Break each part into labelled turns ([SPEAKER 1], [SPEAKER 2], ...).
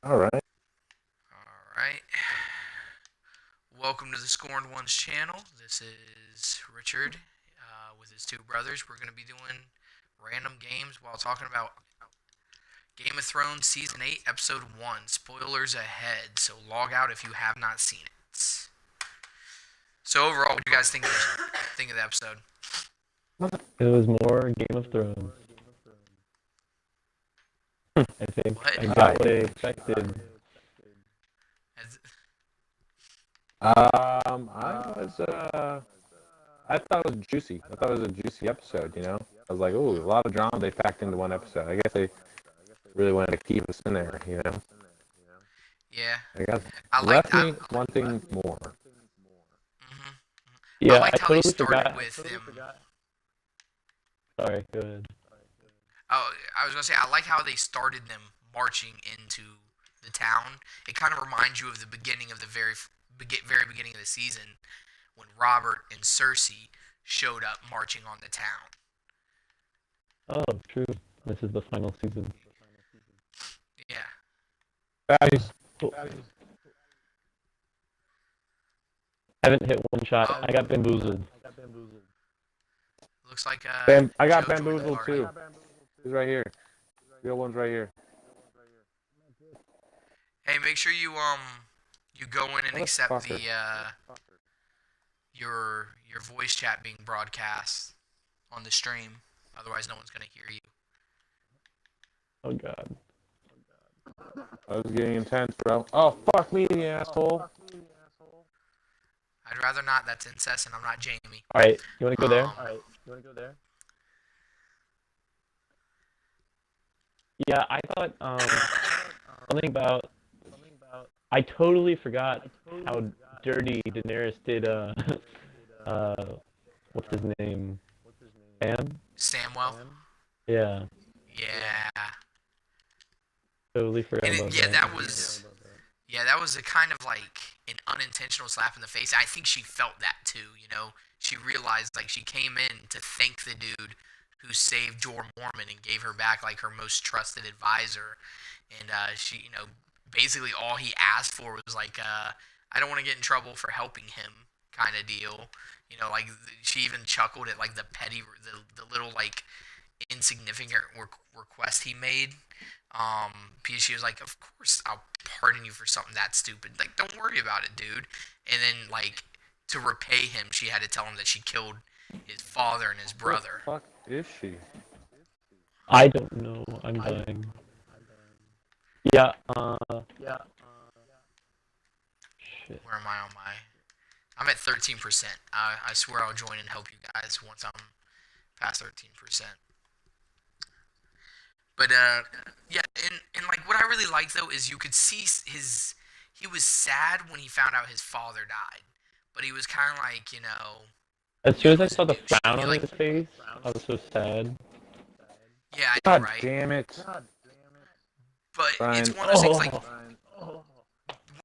[SPEAKER 1] All right.
[SPEAKER 2] All right. Welcome to the Scorned Ones channel. This is Richard with his two brothers. We're going to be doing random games while talking about Game of Thrones Season 8, Episode 1. Spoilers ahead, so log out if you have not seen it. So overall, what do you guys think of the episode?
[SPEAKER 3] It was more Game of Thrones. I think
[SPEAKER 2] What?
[SPEAKER 3] I got what I expected.
[SPEAKER 2] Has-
[SPEAKER 1] I thought it was juicy. I thought it was a juicy episode. I was like, ooh, a lot of drama they packed into one episode. I guess they really wanted to keep us in there.
[SPEAKER 2] Yeah.
[SPEAKER 1] I guess
[SPEAKER 2] I liked
[SPEAKER 1] left me wanting more.
[SPEAKER 2] hmm I
[SPEAKER 3] Yeah, I
[SPEAKER 2] liked how they
[SPEAKER 3] totally
[SPEAKER 2] started
[SPEAKER 3] forgot.
[SPEAKER 2] with them.
[SPEAKER 3] Sorry, go ahead.
[SPEAKER 2] Oh, I was gonna say I like how they started them marching into the town. It kind of reminds you of the beginning of the very beginning of the season when Robert and Cersei showed up marching on the town.
[SPEAKER 3] Oh, true. This is the final season.
[SPEAKER 2] Yeah.
[SPEAKER 1] Fabulous.
[SPEAKER 3] Cool. Haven't hit one shot. I got bamboozled.
[SPEAKER 2] Looks like
[SPEAKER 1] I got
[SPEAKER 2] Joe joined the
[SPEAKER 1] bamboozled
[SPEAKER 2] party.
[SPEAKER 1] too. He's right here. The other one's right here.
[SPEAKER 2] Hey, make sure you go in and accept
[SPEAKER 1] Motherfucker.
[SPEAKER 2] the your voice chat being broadcast on the stream. Otherwise, no one's gonna hear you.
[SPEAKER 3] Oh god.
[SPEAKER 1] I was getting intense, bro. Oh, fuck me, the asshole.
[SPEAKER 2] I'd rather not. That's incest, and I'm not Jamie.
[SPEAKER 3] Alright, you wanna go there? Yeah, I thought something about I totally forgot how dirty Daenerys did what's his name? Sam?
[SPEAKER 2] Samwell.
[SPEAKER 3] Yeah.
[SPEAKER 2] Yeah.
[SPEAKER 3] Totally forgot
[SPEAKER 2] And
[SPEAKER 3] about
[SPEAKER 2] yeah,
[SPEAKER 3] that.
[SPEAKER 2] that was a kind of like an unintentional slap in the face. I think she felt that too. She realized like she came in to thank the dude who saved Jorah Mormont and gave her back like her most trusted advisor, and she, basically all he asked for was like, I don't want to get in trouble for helping him, kind of deal. Like she even chuckled at like the petty, the little like insignificant request he made. Because she was like, "Of course, I'll pardon you for something that stupid. Like, don't worry about it, dude." And then, like, to repay him, she had to tell him that she killed his father and his brother.
[SPEAKER 1] What the fuck is she?
[SPEAKER 3] I don't know. I'm dying. Yeah, shit.
[SPEAKER 2] Where am I on my? I'm at 13%. I swear I'll join and help you guys once I'm past 13%. But yeah, and like what I really like though is you could see he was sad when he found out his father died, but he was kind of like
[SPEAKER 3] As soon as I
[SPEAKER 2] was a
[SPEAKER 3] saw the
[SPEAKER 2] douche.
[SPEAKER 3] frown
[SPEAKER 2] He,
[SPEAKER 3] on
[SPEAKER 2] like,
[SPEAKER 3] his face, I was so sad.
[SPEAKER 2] yeah, I know,
[SPEAKER 1] God
[SPEAKER 2] right?
[SPEAKER 1] damn it.
[SPEAKER 2] But
[SPEAKER 1] Brian.
[SPEAKER 2] it's one of those things like
[SPEAKER 3] Oh.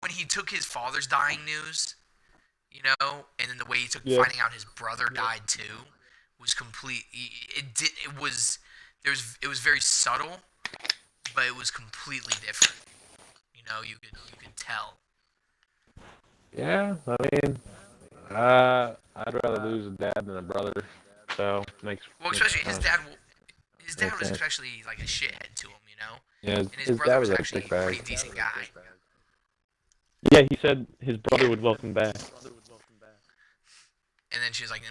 [SPEAKER 2] when he took his father's dying news, and then the way he took
[SPEAKER 3] Yeah.
[SPEAKER 2] finding out his brother died too was complete. It was very subtle, but it was completely different. You could tell.
[SPEAKER 1] Yeah, I mean, I'd rather lose a dad than a brother. So
[SPEAKER 2] Well,
[SPEAKER 1] makes
[SPEAKER 2] especially his
[SPEAKER 1] sense.
[SPEAKER 2] dad. His dad
[SPEAKER 1] Makes
[SPEAKER 2] was
[SPEAKER 1] sense.
[SPEAKER 2] especially like a shithead to him,
[SPEAKER 1] Yeah,
[SPEAKER 2] and his
[SPEAKER 1] his
[SPEAKER 2] brother
[SPEAKER 1] dad
[SPEAKER 2] was
[SPEAKER 1] was a
[SPEAKER 2] actually
[SPEAKER 1] dick
[SPEAKER 2] a pretty
[SPEAKER 1] bag.
[SPEAKER 2] decent guy.
[SPEAKER 3] Yeah, he said his brother would welcome back.
[SPEAKER 2] And then she was like,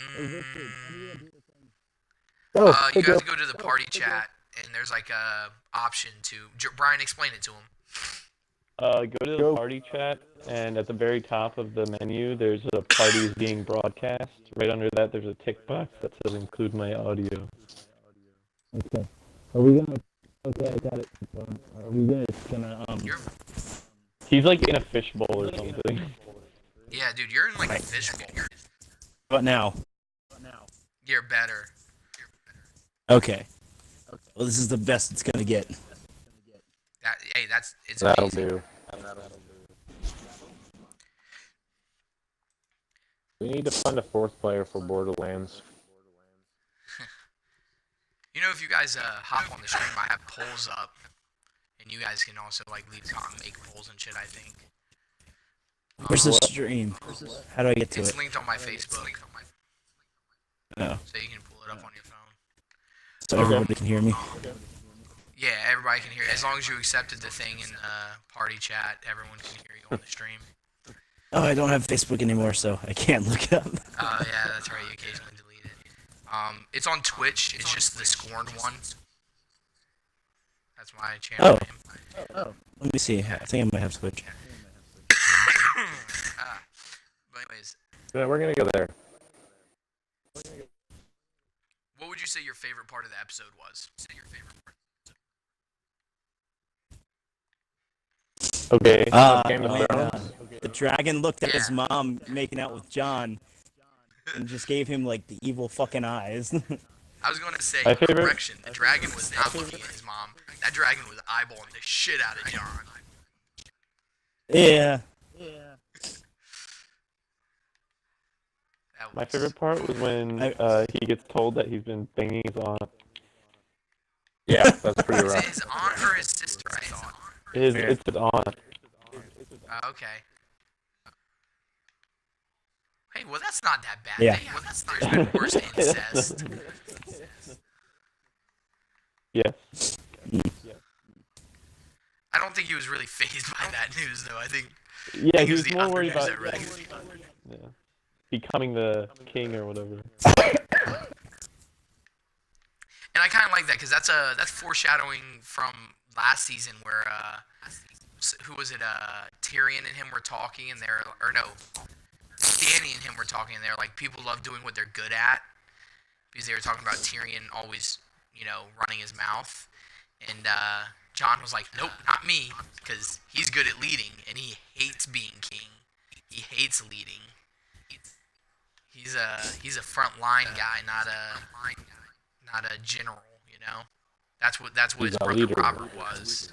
[SPEAKER 1] Oh,
[SPEAKER 2] you have to go to the party chat, and there's like a option to. Brian, explain it to him.
[SPEAKER 3] Go to the party chat, and at the very top of the menu, there's a parties being broadcast. Right under that, there's a tick box that says include my audio. Okay. Are we gonna? Okay, I got it. Are we gonna
[SPEAKER 2] You're,
[SPEAKER 3] He's like in a fishbowl or something.
[SPEAKER 2] yeah, dude, you're in like a fishbowl.
[SPEAKER 4] But now,
[SPEAKER 2] You're better.
[SPEAKER 4] okay. Well, this is the best it's gonna get.
[SPEAKER 2] It's
[SPEAKER 1] that'll
[SPEAKER 2] amazing.
[SPEAKER 1] do. We need to find a fourth player for Borderlands.
[SPEAKER 2] If you guys hop on the stream, I have polls up, and and you guys can also like leave make polls and shit. I think.
[SPEAKER 4] Where's the stream? How do I get to
[SPEAKER 2] It's
[SPEAKER 4] it?
[SPEAKER 2] linked on my Facebook,
[SPEAKER 4] Oh,
[SPEAKER 2] so you can pull it up on your phone.
[SPEAKER 4] so everybody can hear me.
[SPEAKER 2] Yeah, everybody can hear it. As long as you accepted the thing in party chat, everyone can hear you on the stream.
[SPEAKER 4] Oh, I don't have Facebook anymore, so I can't look it up.
[SPEAKER 2] Oh, yeah, that's right. You occasionally delete it. It's on Twitch. It's just the Scorned one. That's my channel name.
[SPEAKER 4] Let me see. I think I might have Twitch.
[SPEAKER 2] But anyways,
[SPEAKER 1] Yeah, we're gonna go there.
[SPEAKER 2] what would you say your favorite part of the episode was?
[SPEAKER 3] Okay.
[SPEAKER 1] Game of
[SPEAKER 4] When,
[SPEAKER 1] Thrones?
[SPEAKER 4] the dragon looked at
[SPEAKER 2] Yeah.
[SPEAKER 4] his mom making out with John and just gave him, like, the evil fucking eyes.
[SPEAKER 2] I was going to say,
[SPEAKER 3] My favorite-
[SPEAKER 2] correction, the dragon was not looking at his mom. That dragon was eyeballing the shit out of John.
[SPEAKER 4] Yeah.
[SPEAKER 2] That
[SPEAKER 3] My
[SPEAKER 2] was-
[SPEAKER 3] favorite part was when he gets told that he's been banging his aunt.
[SPEAKER 1] Yeah, that's pretty
[SPEAKER 2] Was it
[SPEAKER 1] rough.
[SPEAKER 2] his aunt or his sister, I thought?
[SPEAKER 3] It's his aunt.
[SPEAKER 2] Okay. Hey, well, that's not that bad.
[SPEAKER 4] Yeah.
[SPEAKER 2] There's been worse incest.
[SPEAKER 3] Yes.
[SPEAKER 2] I don't think he was really fazed by that news, though. I think
[SPEAKER 3] Yeah,
[SPEAKER 2] it
[SPEAKER 3] he
[SPEAKER 2] was
[SPEAKER 3] was
[SPEAKER 2] the
[SPEAKER 3] more
[SPEAKER 2] other
[SPEAKER 3] worried
[SPEAKER 2] news
[SPEAKER 3] about
[SPEAKER 2] that really...
[SPEAKER 3] becoming the king or whatever.
[SPEAKER 2] And I kind of like that, because that's foreshadowing from last season where, who was it, Tyrion and him were talking, and they're, or no, Dany and him were talking, and they're like, people love doing what they're good at, because they were talking about Tyrion always, running his mouth, and Jon was like, nope, not me, because he's good at leading, and he hates being king. He hates leading. He's a front line guy, not a general, That's what
[SPEAKER 1] He's
[SPEAKER 2] his
[SPEAKER 1] a
[SPEAKER 2] brother
[SPEAKER 1] leader.
[SPEAKER 2] Robert was.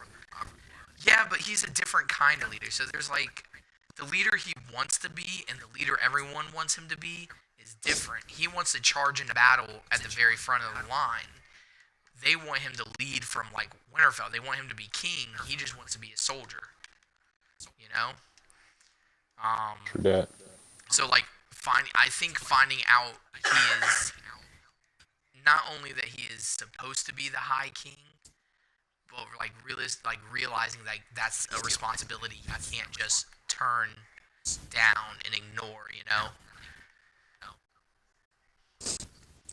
[SPEAKER 2] Yeah, but he's a different kind of leader. So there's like the leader he wants to be and the leader everyone wants him to be is different. He wants to charge into battle at the very front of the line. They want him to lead from like Winterfell. They want him to be king. He just wants to be a soldier.
[SPEAKER 1] True that.
[SPEAKER 2] So like I think finding out he is not only that he is supposed to be the High King, but like realizing like that's a responsibility you can't just turn down and ignore,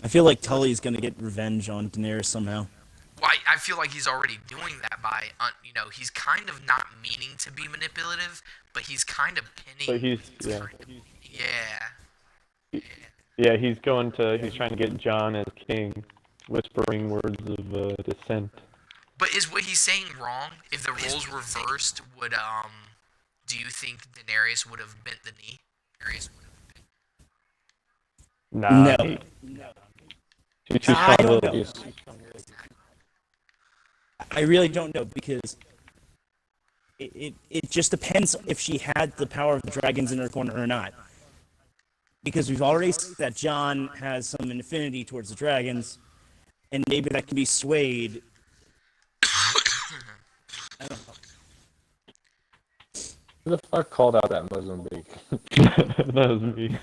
[SPEAKER 4] I feel like Tully's gonna get revenge on Daenerys somehow.
[SPEAKER 2] Well, I feel like he's already doing that by, he's kind of not meaning to be manipulative, but he's kind of pinning.
[SPEAKER 3] But he's
[SPEAKER 2] Yeah.
[SPEAKER 3] yeah, he's trying to get Jon as king, whispering words of dissent.
[SPEAKER 2] But is what he's saying wrong? If the roles reversed, do you think Daenerys would have bent the knee?
[SPEAKER 3] Nah,
[SPEAKER 4] No.
[SPEAKER 3] she's too
[SPEAKER 4] I don't
[SPEAKER 3] strong-willed.
[SPEAKER 4] know. I really don't know, because it just depends if she had the power of the dragons in her corner or not. Because we've already seen that Jon has some affinity towards the dragons, and maybe that can be swayed. I don't know.
[SPEAKER 1] Who the fuck called out that Mozambique?
[SPEAKER 3] That was me.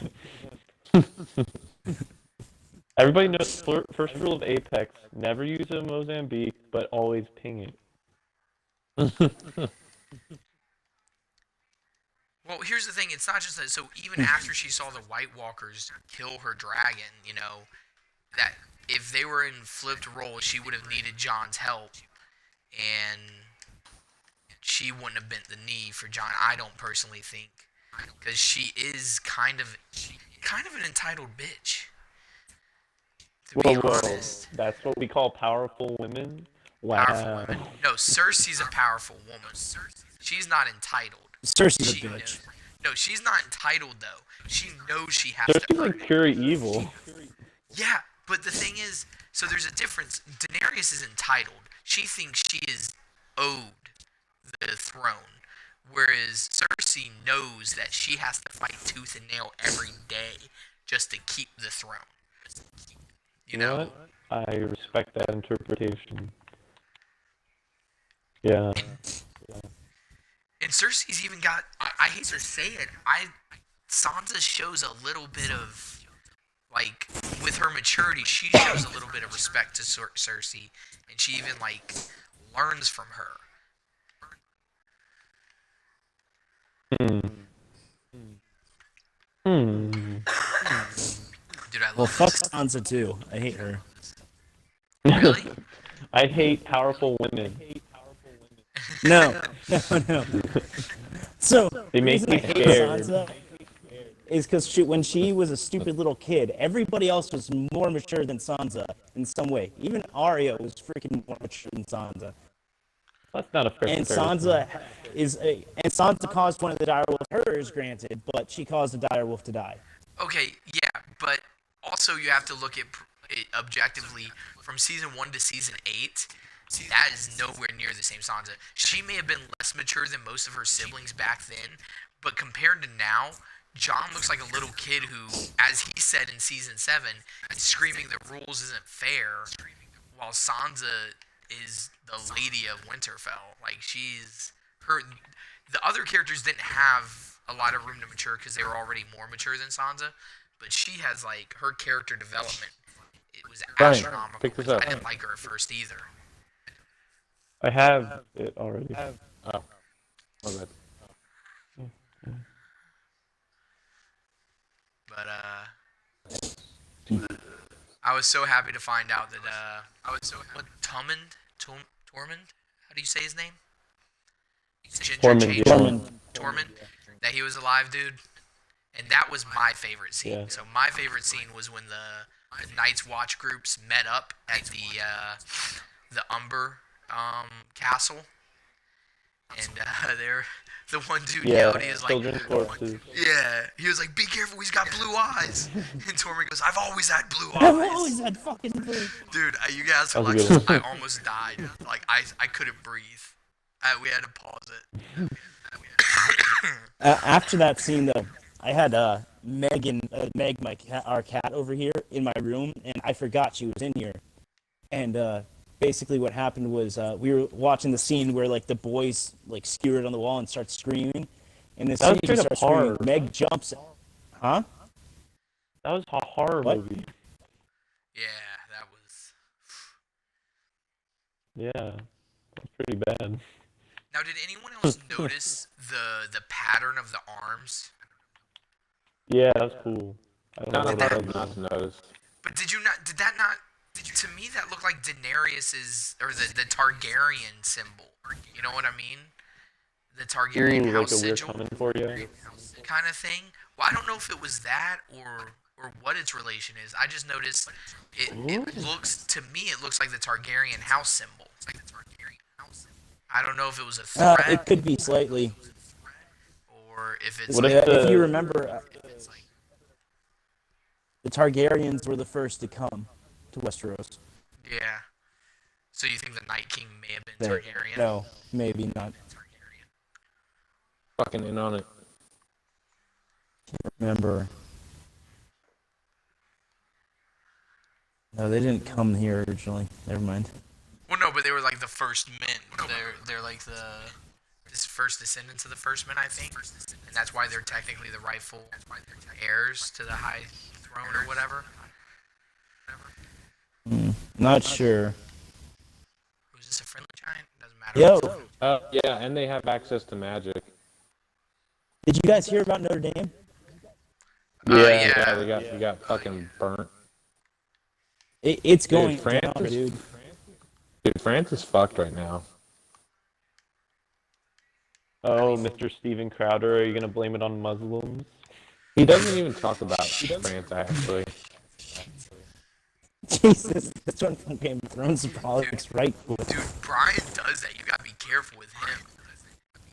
[SPEAKER 3] Everybody knows first rule of Apex: never use a Mozambique, but always ping it.
[SPEAKER 2] Well, here's the thing. It's not just that. So even after she saw the White Walkers kill her dragon, that if they were in flipped roles, she would have needed Jon's help, and she wouldn't have bent the knee for Jon. I don't personally think, because she is kind of an entitled bitch. To be honest.
[SPEAKER 3] That's what we call powerful women.
[SPEAKER 2] Powerful
[SPEAKER 3] Wow.
[SPEAKER 2] woman. No, Cersei's a powerful woman. She's not entitled.
[SPEAKER 4] Cersei's a
[SPEAKER 2] She
[SPEAKER 4] bitch.
[SPEAKER 2] knows. No, she's not entitled though. She knows she has
[SPEAKER 3] So
[SPEAKER 2] to
[SPEAKER 3] she's
[SPEAKER 2] earn
[SPEAKER 3] like
[SPEAKER 2] it.
[SPEAKER 3] pure evil.
[SPEAKER 2] Yeah, but the thing is, so there's a difference. Daenerys is entitled. She thinks she is owed the throne, whereas Cersei knows that she has to fight tooth and nail every day just to keep the throne. You know?
[SPEAKER 3] What? I respect that interpretation. Yeah.
[SPEAKER 2] And Cersei's even got. I hate to say it. Sansa shows a little bit of like with her maturity. She shows a little bit of respect to Cersei, and she even like learns from her.
[SPEAKER 3] Hmm. Hmm.
[SPEAKER 2] Dude, I
[SPEAKER 4] Well,
[SPEAKER 2] love
[SPEAKER 4] fuck
[SPEAKER 2] this.
[SPEAKER 4] Sansa too. I hate her.
[SPEAKER 2] Really?
[SPEAKER 3] I hate powerful women.
[SPEAKER 4] No, no. So
[SPEAKER 3] They
[SPEAKER 4] the
[SPEAKER 3] make
[SPEAKER 4] reason I
[SPEAKER 3] me
[SPEAKER 4] hate
[SPEAKER 3] scared.
[SPEAKER 4] Sansa is because when she was a stupid little kid, everybody else was more mature than Sansa in some way. Even Arya was freaking more mature than Sansa.
[SPEAKER 3] That's not a fair
[SPEAKER 4] And
[SPEAKER 3] comparison.
[SPEAKER 4] Sansa caused one of the direwolves. Hers, granted, but she caused the direwolf to die.
[SPEAKER 2] Okay, yeah, but also you have to look at it objectively from season 1 to season 8. That is nowhere near the same Sansa. She may have been less mature than most of her siblings back then, but compared to now, Jon looks like a little kid who, as he said in season 7, is screaming the rules isn't fair, while Sansa is the Lady of Winterfell. Like, she's her. The other characters didn't have a lot of room to mature because they were already more mature than Sansa, but she has like her character development. It was
[SPEAKER 1] Brian,
[SPEAKER 2] astronomical.
[SPEAKER 1] pick this
[SPEAKER 2] Because
[SPEAKER 1] up.
[SPEAKER 2] I didn't like her at first either.
[SPEAKER 3] I have it already.
[SPEAKER 1] Oh, my bad.
[SPEAKER 2] But I was so happy to find out that what Tormund? How do you say his name? Ginger
[SPEAKER 3] Tormund,
[SPEAKER 2] change.
[SPEAKER 3] yeah.
[SPEAKER 2] Tormund. That he was alive, dude. And that was my favorite scene.
[SPEAKER 3] Yeah.
[SPEAKER 2] So my favorite scene was when the Night's Watch groups met up at the Umber castle, and they're the one dude
[SPEAKER 3] Yeah,
[SPEAKER 2] yelled. He was like,
[SPEAKER 3] children's corpses.
[SPEAKER 2] "Yeah," he was like, "Be careful, he's got blue eyes." And Tormund goes, "I've always had blue
[SPEAKER 4] I've
[SPEAKER 2] eyes."
[SPEAKER 4] always had fucking blue.
[SPEAKER 2] Dude, you guys,
[SPEAKER 3] That was a
[SPEAKER 2] Alexis,
[SPEAKER 3] good
[SPEAKER 2] I
[SPEAKER 3] one.
[SPEAKER 2] almost died. Like I couldn't breathe. We had to pause it.
[SPEAKER 4] After that scene, though, I had Meg, our cat over here in my room, and I forgot she was in here. And basically, what happened was we were watching the scene where like the boys like skewer it on the wall and start screaming. And as
[SPEAKER 3] That
[SPEAKER 4] soon
[SPEAKER 3] was
[SPEAKER 4] as she
[SPEAKER 3] straight up
[SPEAKER 4] starts screaming,
[SPEAKER 3] horror.
[SPEAKER 4] Meg jumps. Huh?
[SPEAKER 3] That was a horror
[SPEAKER 4] What?
[SPEAKER 3] movie.
[SPEAKER 2] Yeah, that was.
[SPEAKER 3] Yeah, that's pretty bad.
[SPEAKER 2] Now, did anyone else notice the pattern of the arms?
[SPEAKER 3] Yeah, that's cool. I don't
[SPEAKER 1] Not
[SPEAKER 3] know what
[SPEAKER 1] hard
[SPEAKER 3] that
[SPEAKER 1] not
[SPEAKER 3] is.
[SPEAKER 1] to notice.
[SPEAKER 2] But did you not? Did that not? To me, that looked like Daenerys's or the Targaryen symbol. You know what I mean? The Targaryen
[SPEAKER 3] Ooh,
[SPEAKER 2] house
[SPEAKER 3] like a weird
[SPEAKER 2] sigil
[SPEAKER 3] coming for you.
[SPEAKER 2] kind of thing. Well, I don't know if it was that or what its relation is. I just noticed it looks to me it looks like the Targaryen house symbol. I don't know if it was a threat
[SPEAKER 4] It could be slightly.
[SPEAKER 2] or if it's
[SPEAKER 3] What
[SPEAKER 2] like
[SPEAKER 3] if
[SPEAKER 4] If you remember, the Targaryens were the first to come to Westeros.
[SPEAKER 2] yeah. So you think the Night King may have been
[SPEAKER 4] They-
[SPEAKER 2] Targaryen?
[SPEAKER 4] No, maybe not.
[SPEAKER 1] Fucking in on it.
[SPEAKER 4] Remember. No, they didn't come here originally. Never mind.
[SPEAKER 2] Well, no, but they were like the first men. They're like this first descendants of the first men, I think, and that's why they're technically the rightful heirs to the high throne or whatever.
[SPEAKER 4] Not sure.
[SPEAKER 2] Was this a friendly giant? Doesn't matter.
[SPEAKER 4] Yo,
[SPEAKER 1] Yeah, and they have access to magic.
[SPEAKER 4] did you guys hear about Notre Dame?
[SPEAKER 2] Yeah.
[SPEAKER 1] Yeah, they got fucking burnt.
[SPEAKER 4] It's going
[SPEAKER 1] Dude, France
[SPEAKER 4] down,
[SPEAKER 1] is-
[SPEAKER 4] dude.
[SPEAKER 1] Dude, France is fucked right now.
[SPEAKER 3] Oh, Mr. Steven Crowder, are you gonna blame it on Muslims?
[SPEAKER 1] He doesn't even talk about France, actually.
[SPEAKER 4] Jesus, this one from Game of Thrones politics, right?
[SPEAKER 2] Dude, Brian does that. You gotta be careful with him.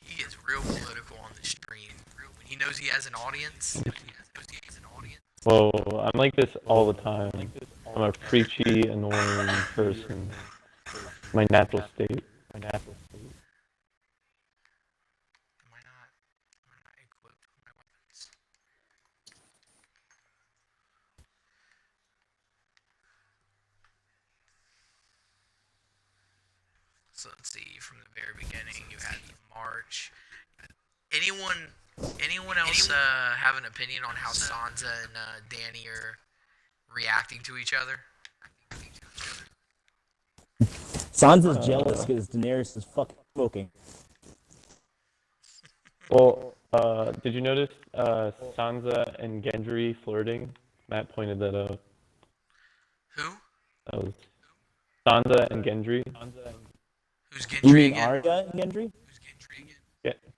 [SPEAKER 2] He gets real political on the stream. When he knows he has an audience.
[SPEAKER 3] Whoa, I'm like this all the time. I'm a preachy, annoying person. My natural state.
[SPEAKER 2] Am I not equipped with my weapons? So let's see. From the very beginning, you had March. Anyone else have an opinion on how Sansa and Dany are reacting to each other?
[SPEAKER 4] Sansa's jealous because Daenerys is fucking smoking.
[SPEAKER 3] Well, did you notice Sansa and Gendry flirting? Matt pointed that out.
[SPEAKER 2] Who?
[SPEAKER 3] That was Sansa and Gendry.
[SPEAKER 2] Who's
[SPEAKER 4] You
[SPEAKER 2] Gendry
[SPEAKER 4] mean
[SPEAKER 2] again?
[SPEAKER 4] Arya and Gendry?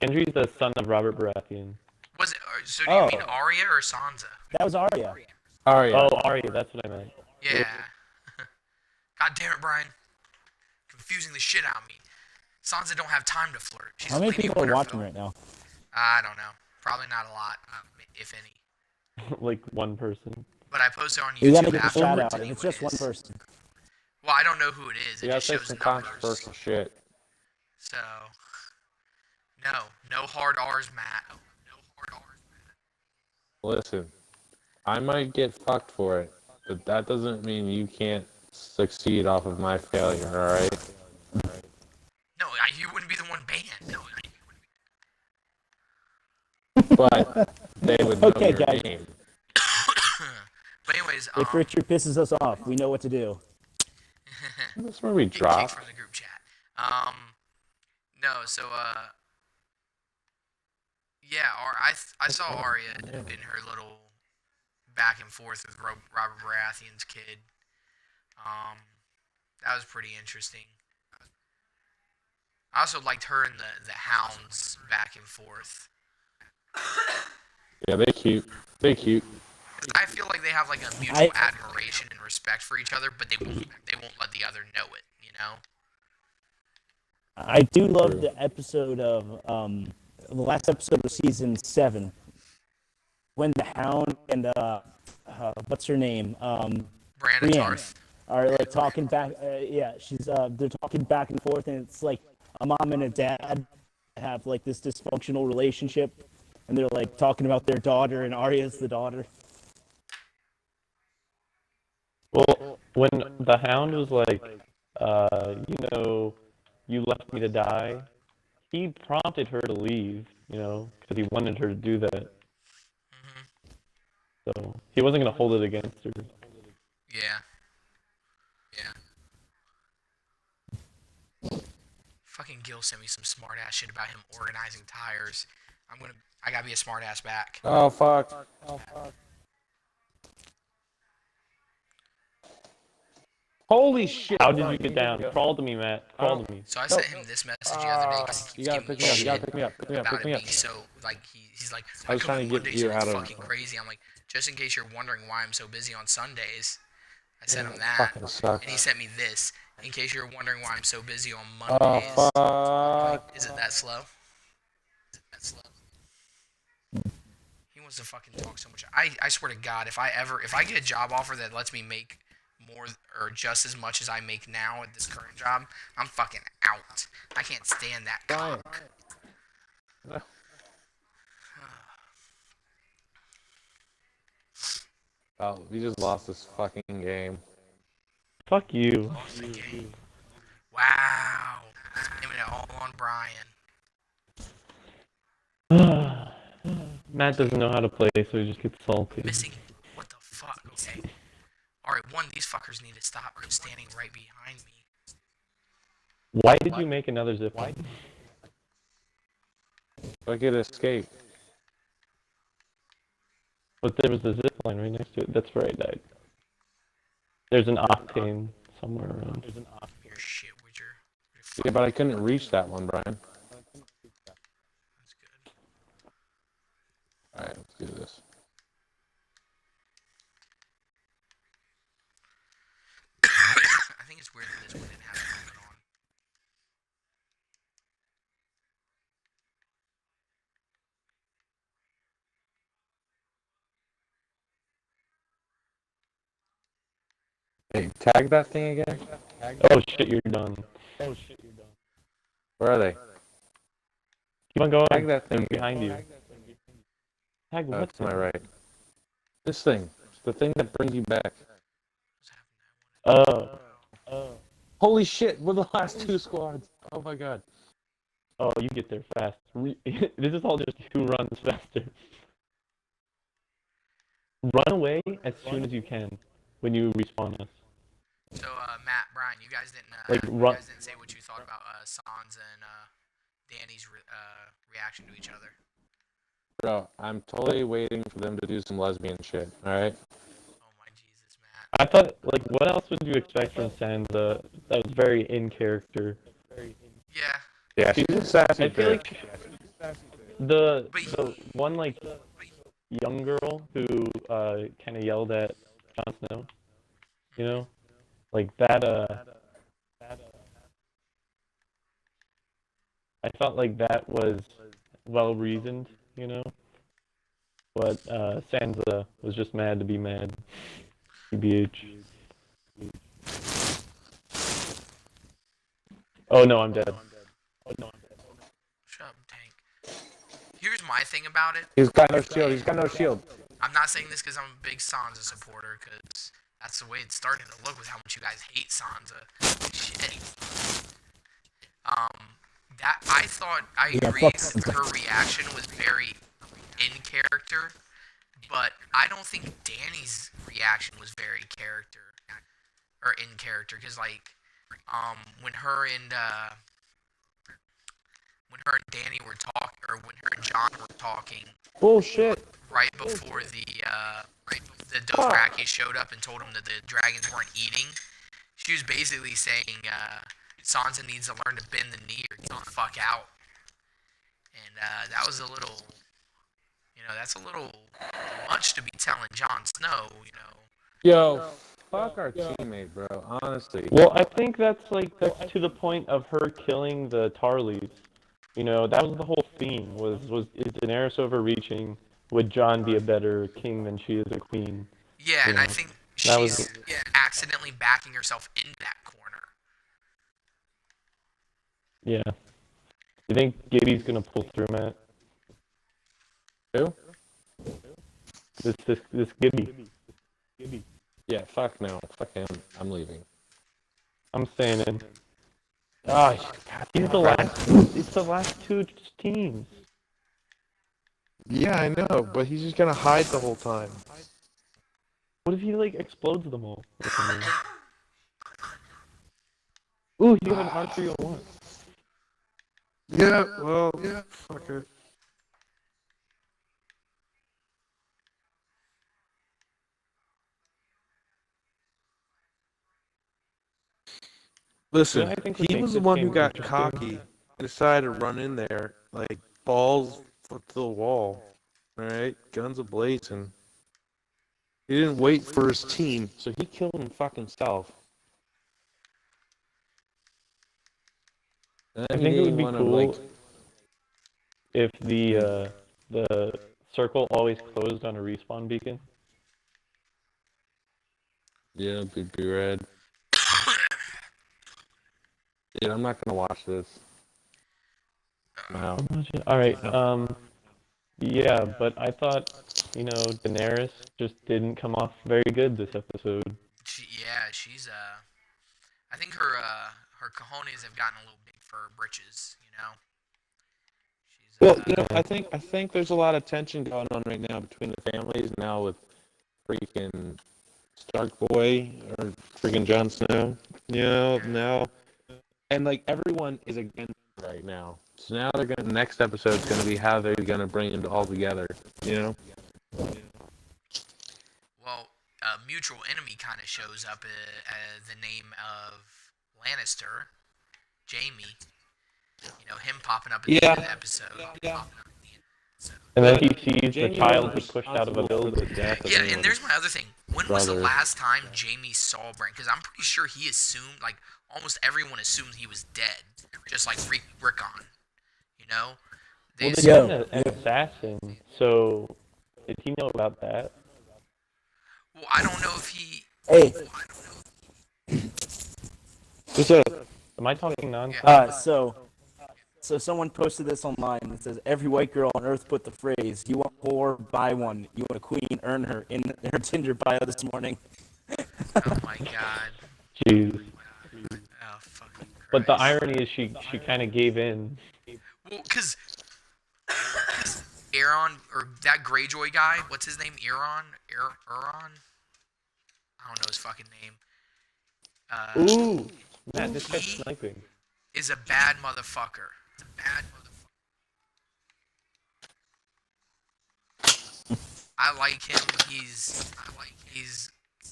[SPEAKER 3] Gendry's the son of Robert Baratheon.
[SPEAKER 2] Was it? So do you mean Arya or Sansa?
[SPEAKER 4] That was Arya.
[SPEAKER 1] Arya.
[SPEAKER 3] Oh, Arya, that's what I meant.
[SPEAKER 2] Yeah. God damn it, Brian. Confusing the shit out of me. Sansa don't have time to flirt. She's
[SPEAKER 4] How many
[SPEAKER 2] a Lady
[SPEAKER 4] people are
[SPEAKER 2] Winterfell.
[SPEAKER 4] watching right now?
[SPEAKER 2] I don't know. Probably not a lot, if any.
[SPEAKER 3] Like one person.
[SPEAKER 2] But I posted on
[SPEAKER 4] You
[SPEAKER 2] YouTube
[SPEAKER 4] gotta get the shout
[SPEAKER 2] afterwards
[SPEAKER 4] out. If it's just one
[SPEAKER 2] anyways.
[SPEAKER 4] person.
[SPEAKER 2] Well, I don't know who it is. It
[SPEAKER 1] You gotta
[SPEAKER 2] just
[SPEAKER 1] say
[SPEAKER 2] shows
[SPEAKER 1] some
[SPEAKER 2] numbers.
[SPEAKER 1] controversial shit.
[SPEAKER 2] So, no hard R's, Matt. No hard R's, Matt.
[SPEAKER 1] Listen, I might get fucked for it, but that doesn't mean you can't succeed off of my failure, alright?
[SPEAKER 2] No, you wouldn't be the one banned. No,
[SPEAKER 1] But they would know
[SPEAKER 4] Okay,
[SPEAKER 1] your
[SPEAKER 4] guys.
[SPEAKER 1] name.
[SPEAKER 2] But anyways,
[SPEAKER 4] If Richard pisses us off, we know what to do.
[SPEAKER 1] That's where we
[SPEAKER 2] get
[SPEAKER 1] drop.
[SPEAKER 2] kicked from the group chat. No, so yeah, I saw Arya in her little back and forth with Robert Baratheon's kid. That was pretty interesting. I also liked her and the hounds back and forth.
[SPEAKER 1] Yeah, they cute. They cute.
[SPEAKER 2] I feel like they have like a mutual admiration and respect for each other, but they won't let the other know it, you know?
[SPEAKER 4] I do love the episode of the last episode of season 7 when the Hound and what's her name,
[SPEAKER 2] Brandon
[SPEAKER 4] Brienne
[SPEAKER 2] Tarth.
[SPEAKER 4] are like talking back. Yeah, she's they're talking back and forth, and it's like a mom and a dad have like this dysfunctional relationship, and they're like talking about their daughter, and Arya's the daughter.
[SPEAKER 3] Well, when the Hound was like, you left me to die, he prompted her to leave, because he wanted her to do that. So he wasn't going to hold it against her.
[SPEAKER 2] Yeah. Fucking Gil sent me some smart ass shit about him organizing tires. I gotta be a smart ass back.
[SPEAKER 1] Oh, fuck. Holy shit.
[SPEAKER 3] How did you get down? Crawl to me, Matt. Crawl to me.
[SPEAKER 2] So I sent him this message the other day because he
[SPEAKER 1] You
[SPEAKER 2] keeps
[SPEAKER 1] gotta
[SPEAKER 2] giving me
[SPEAKER 1] pick me up. You
[SPEAKER 2] shit
[SPEAKER 1] gotta pick me up. Pick me up.
[SPEAKER 2] about
[SPEAKER 1] Pick
[SPEAKER 2] it
[SPEAKER 1] me up.
[SPEAKER 2] being so like he's like
[SPEAKER 1] I was
[SPEAKER 2] come
[SPEAKER 1] trying
[SPEAKER 2] on
[SPEAKER 1] to get
[SPEAKER 2] Mondays
[SPEAKER 1] you
[SPEAKER 2] are
[SPEAKER 1] out of
[SPEAKER 2] fucking crazy. I'm like, just in case you're wondering why I'm so busy on Sundays, I sent him that,
[SPEAKER 1] Fucking sucks.
[SPEAKER 2] and he sent me this. In case you're wondering why I'm so busy on
[SPEAKER 1] Oh,
[SPEAKER 2] Mondays.
[SPEAKER 1] fuck.
[SPEAKER 2] Is it that slow? He wants to fucking talk so much. I swear to God, if I get a job offer that lets me make more or just as much as I make now at this current job, I'm fucking out. I can't stand that
[SPEAKER 1] Brian.
[SPEAKER 2] cock.
[SPEAKER 1] Oh, we just lost this fucking game.
[SPEAKER 3] Fuck you.
[SPEAKER 2] Wow. Blaming it all on Brian.
[SPEAKER 3] Matt doesn't know how to play, so he just gets salty.
[SPEAKER 2] Missing. What the fuck? Okay. Alright, these fuckers need to stop standing right behind me.
[SPEAKER 3] Why did you make another zip line?
[SPEAKER 1] I could escape.
[SPEAKER 3] But there was a zip line right next to it. That's where I died. There's an octane somewhere around.
[SPEAKER 2] Your shit, Witcher.
[SPEAKER 1] Yeah, but I couldn't reach that one, Brian.
[SPEAKER 2] That's good.
[SPEAKER 1] Alright, let's do this.
[SPEAKER 2] I think it's weird that this one didn't have a helmet on.
[SPEAKER 1] Hey, tag that thing again?
[SPEAKER 3] Oh shit, you're done.
[SPEAKER 1] Where are they?
[SPEAKER 3] Keep on going.
[SPEAKER 1] Tag that thing
[SPEAKER 3] behind you. Tag what?
[SPEAKER 1] That's my right. This thing. It's the thing that brings you back.
[SPEAKER 2] What's happening?
[SPEAKER 3] Oh.
[SPEAKER 1] Holy shit, we're the last two squads. Oh my god.
[SPEAKER 3] Oh, you get there fast. This is all just who runs faster. Run away as soon as you can when you respawn us.
[SPEAKER 2] So, Matt, Brian, you guys didn't say what you thought about Sansa and Danny's reaction to each other.
[SPEAKER 1] Bro, I'm totally waiting for them to do some lesbian shit, alright?
[SPEAKER 2] Oh my Jesus, Matt.
[SPEAKER 3] I thought, like, what else would you expect from Sansa? That was very in character.
[SPEAKER 2] Yeah.
[SPEAKER 1] Yeah, she's a sassy
[SPEAKER 3] I feel
[SPEAKER 1] bitch.
[SPEAKER 3] like the one, like, young girl who kind of yelled at Jon Snow, you know? Like, that, I felt like that was well-reasoned, you know? But Sansa was just mad to be mad. TBH. Oh no, I'm dead.
[SPEAKER 2] Shut up, Tank. Here's my thing about it.
[SPEAKER 1] He's got no shield, he's got no shield.
[SPEAKER 2] I'm not saying this because I'm a big Sansa supporter, because that's the way it's starting to look with how much you guys hate Sansa. Shit. That I agree her reaction was very in character, but I don't think Danny's reaction was very in character, because like when her and Danny were talking, or when her and John were talking,
[SPEAKER 1] Bullshit.
[SPEAKER 2] right before the Dothraki showed up and told him that the dragons weren't eating, she was basically saying Sansa needs to learn to bend the knee or get the fuck out. And that was a little, that's a little much to be telling Jon Snow,
[SPEAKER 1] Yo, fuck our teammate, bro, honestly.
[SPEAKER 3] Well, I think that's to the point of her killing the Tarleys. You know, that was the whole theme, was is Daenerys overreaching? Would Jon be a better king than she is a queen?
[SPEAKER 2] Yeah, and I think she's accidentally backing herself into that corner.
[SPEAKER 3] Yeah. You think Gibby's gonna pull through, Matt?
[SPEAKER 1] Who?
[SPEAKER 3] This Gibby.
[SPEAKER 1] Yeah, fuck no. Fuck him. I'm leaving.
[SPEAKER 3] I'm staying in.
[SPEAKER 1] Oh,
[SPEAKER 3] He's the last. It's the last two teams.
[SPEAKER 5] Yeah, I know, but he's just gonna hide the whole time.
[SPEAKER 3] What if he explodes them all? Ooh, you have an R301.
[SPEAKER 5] Yeah, well, yeah, fuck it. Listen,
[SPEAKER 3] Yeah, I think
[SPEAKER 5] he was the one who got cocky and decided to run in there, like, balls to the wall. Alright? Guns a-blazing. He didn't wait for his team.
[SPEAKER 1] So he killed him fucking self.
[SPEAKER 3] I think it would be cool if the circle always closed on a respawn beacon.
[SPEAKER 1] Yeah, it'd be red. Dude, I'm not gonna watch this. No.
[SPEAKER 3] Alright, yeah, but I thought, Daenerys just didn't come off very good this episode.
[SPEAKER 2] She's I think her cojones have gotten a little big for her britches, She's,
[SPEAKER 1] Well, I think there's a lot of tension going on right now between the families now with freaking Stark Boy or freaking Jon Snow. Now. And everyone is against it right now. So now the next episode's gonna be how they're gonna bring it all together,
[SPEAKER 2] Well, a mutual enemy kind of shows up as the name of Lannister, Jamie. Him popping up at the end of the episode.
[SPEAKER 1] Yeah.
[SPEAKER 3] And then he sees the child who's pushed out of a building.
[SPEAKER 2] Yeah, and there's my other thing. When was the last time Jamie saw Bran? Because I'm pretty sure he assumed, almost everyone assumed he was dead, just like Rickon.
[SPEAKER 3] Well, they got an assassin, so did he know about that?
[SPEAKER 2] Well, I don't know if he...
[SPEAKER 4] Hey.
[SPEAKER 5] What's up?
[SPEAKER 3] Am I talking nonsense?
[SPEAKER 4] So someone posted this online. It says, every white girl on earth put the phrase, you want whore, buy one. You want a queen, earn her, in her Tinder bio this morning.
[SPEAKER 2] Oh, my God.
[SPEAKER 3] Jeez.
[SPEAKER 2] Oh, Fucking
[SPEAKER 3] But the
[SPEAKER 2] Christ.
[SPEAKER 3] irony is she kind of gave in.
[SPEAKER 2] Well, because Aaron, or that Greyjoy guy, what's his name? Euron? Euron? I don't know his fucking name.
[SPEAKER 3] Ooh, Matt, this guy's
[SPEAKER 2] He
[SPEAKER 3] sniping.
[SPEAKER 2] is a bad motherfucker. I like him. He's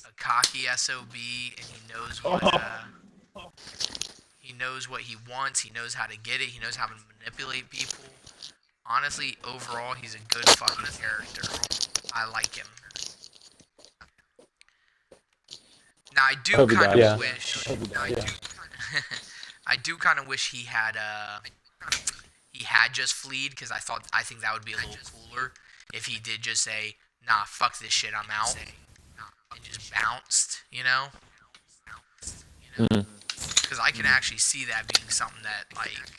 [SPEAKER 2] a cocky SOB, and he knows what he wants. He knows how to get it. He knows how to manipulate people. Honestly, overall, he's a good fucking character. I like him. Now, I do kind of wish. I do kind of wish he had just fleed, because I think that would be a little cooler if he did just say, "Nah, fuck this shit, I'm out," and just bounced, you know? Because I can actually see that being something that, like,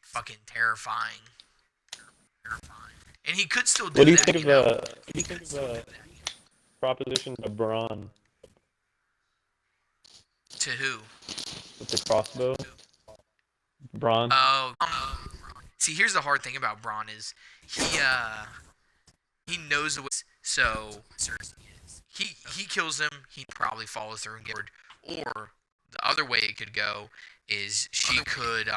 [SPEAKER 2] fucking terrifying. And he could still do that.
[SPEAKER 3] What do you think of the proposition to Braun
[SPEAKER 2] To who?
[SPEAKER 3] with the crossbow? Braun.
[SPEAKER 2] Oh, see, here's the hard thing about Braun is he knows the way, so he kills him. He probably follows through and gets reward. Or the other way it could go is she could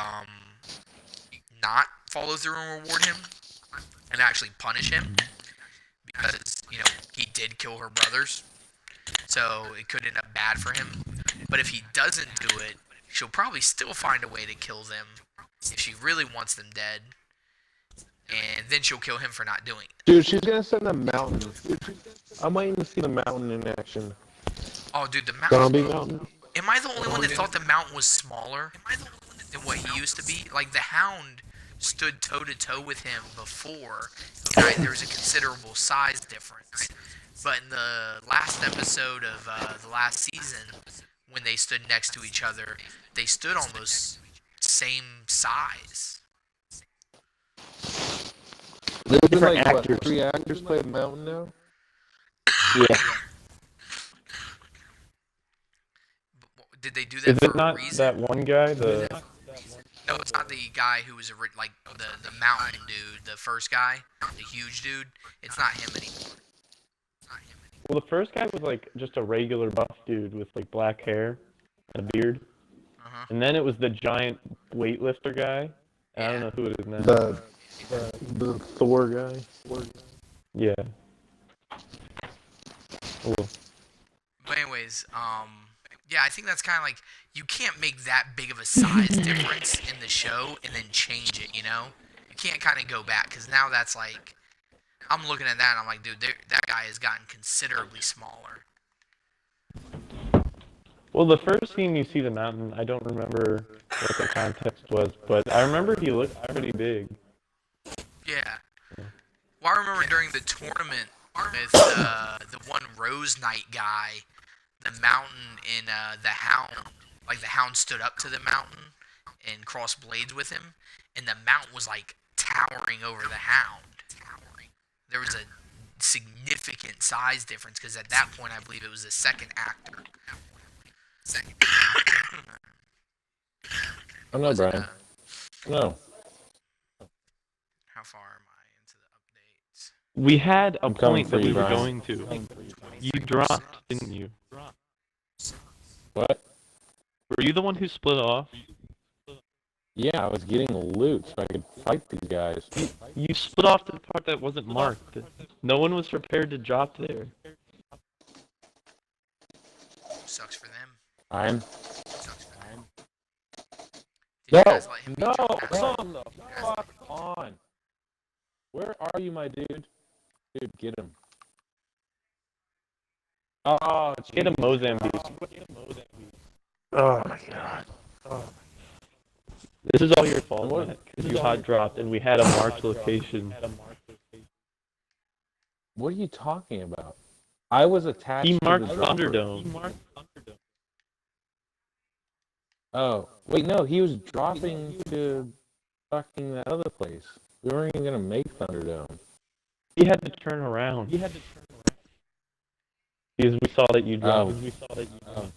[SPEAKER 2] not follow through and reward him, and actually punish him, because he did kill her brothers, so it could end up bad for him. But if he doesn't do it, she'll probably still find a way to kill them if she really wants them dead, and then she'll kill him for not doing it.
[SPEAKER 5] Dude, she's gonna send the mountain. I'm waiting to see the mountain in action.
[SPEAKER 2] Oh, dude, the mountain.
[SPEAKER 5] Zombie mountain.
[SPEAKER 2] Am I the only one that thought the mountain was smaller than what he used to be? Like, the Hound stood toe-to-toe with him before, and there was a considerable size difference. But in the last episode of the last season, when they stood next to each other, they stood almost same size.
[SPEAKER 5] There's been
[SPEAKER 3] Different
[SPEAKER 5] like,
[SPEAKER 3] actors.
[SPEAKER 5] what, 3 actors play the mountain now?
[SPEAKER 3] Yeah.
[SPEAKER 2] Did they do that
[SPEAKER 3] Is
[SPEAKER 2] for
[SPEAKER 3] it not
[SPEAKER 2] a reason?
[SPEAKER 3] that one guy?
[SPEAKER 2] No, it's not the guy who was like the mountain dude, the first guy, the huge dude. It's not him anymore.
[SPEAKER 3] Well, the first guy was like just a regular buff dude with like black hair and a beard.
[SPEAKER 2] Uh-huh.
[SPEAKER 3] And then it was the giant weightlifter guy. I don't know who it is now.
[SPEAKER 5] The Thor guy.
[SPEAKER 3] Yeah. Cool.
[SPEAKER 2] But anyways, yeah, I think that's kind of like, you can't make that big of a size difference in the show and then change it, you know? You can't kind of go back, because now that's like, I'm looking at that and I'm like, dude, that guy has gotten considerably smaller.
[SPEAKER 3] Well, the first scene you see the mountain, I don't remember what the context was, but I remember he looked pretty big.
[SPEAKER 2] Yeah. Well, I remember during the tournament with the one Rose Knight guy, the mountain in the Hound, like the Hound stood up to the mountain and crossed blades with him, and the mountain was like towering over the Hound. There was a significant size difference, because at that point I believe it was the second actor.
[SPEAKER 5] Oh no, Brian. No.
[SPEAKER 2] How far am I into the updates?
[SPEAKER 3] We had a
[SPEAKER 5] coming
[SPEAKER 3] point
[SPEAKER 5] for
[SPEAKER 3] that
[SPEAKER 5] you,
[SPEAKER 3] we were
[SPEAKER 5] Brian.
[SPEAKER 3] going to. You dropped, didn't you?
[SPEAKER 5] What?
[SPEAKER 3] Were you the one who split off?
[SPEAKER 5] Yeah, I was getting loot so I could fight these guys.
[SPEAKER 3] You split off to the part that wasn't marked. No one was prepared to drop there.
[SPEAKER 2] Sucks for them.
[SPEAKER 5] I'm.
[SPEAKER 2] Sucks for them. Did
[SPEAKER 5] No!
[SPEAKER 2] you guys let him beat
[SPEAKER 5] No!
[SPEAKER 2] your ass?
[SPEAKER 5] Come the fuck on! Where are you, my dude? Dude, get him. Oh,
[SPEAKER 3] Get a Mozambique.
[SPEAKER 5] Oh my god.
[SPEAKER 3] This is all your fault,
[SPEAKER 5] What?
[SPEAKER 3] Matt, 'cause you hot dropped and we had a marked location.
[SPEAKER 5] What are you talking about? I was attached
[SPEAKER 3] He marked
[SPEAKER 5] to the dropper.
[SPEAKER 3] Thunderdome.
[SPEAKER 5] Oh, wait, no, he was dropping to fucking that other place. We weren't even gonna make Thunderdome.
[SPEAKER 3] He had to turn around. Because we saw that you dropped.
[SPEAKER 5] Oh.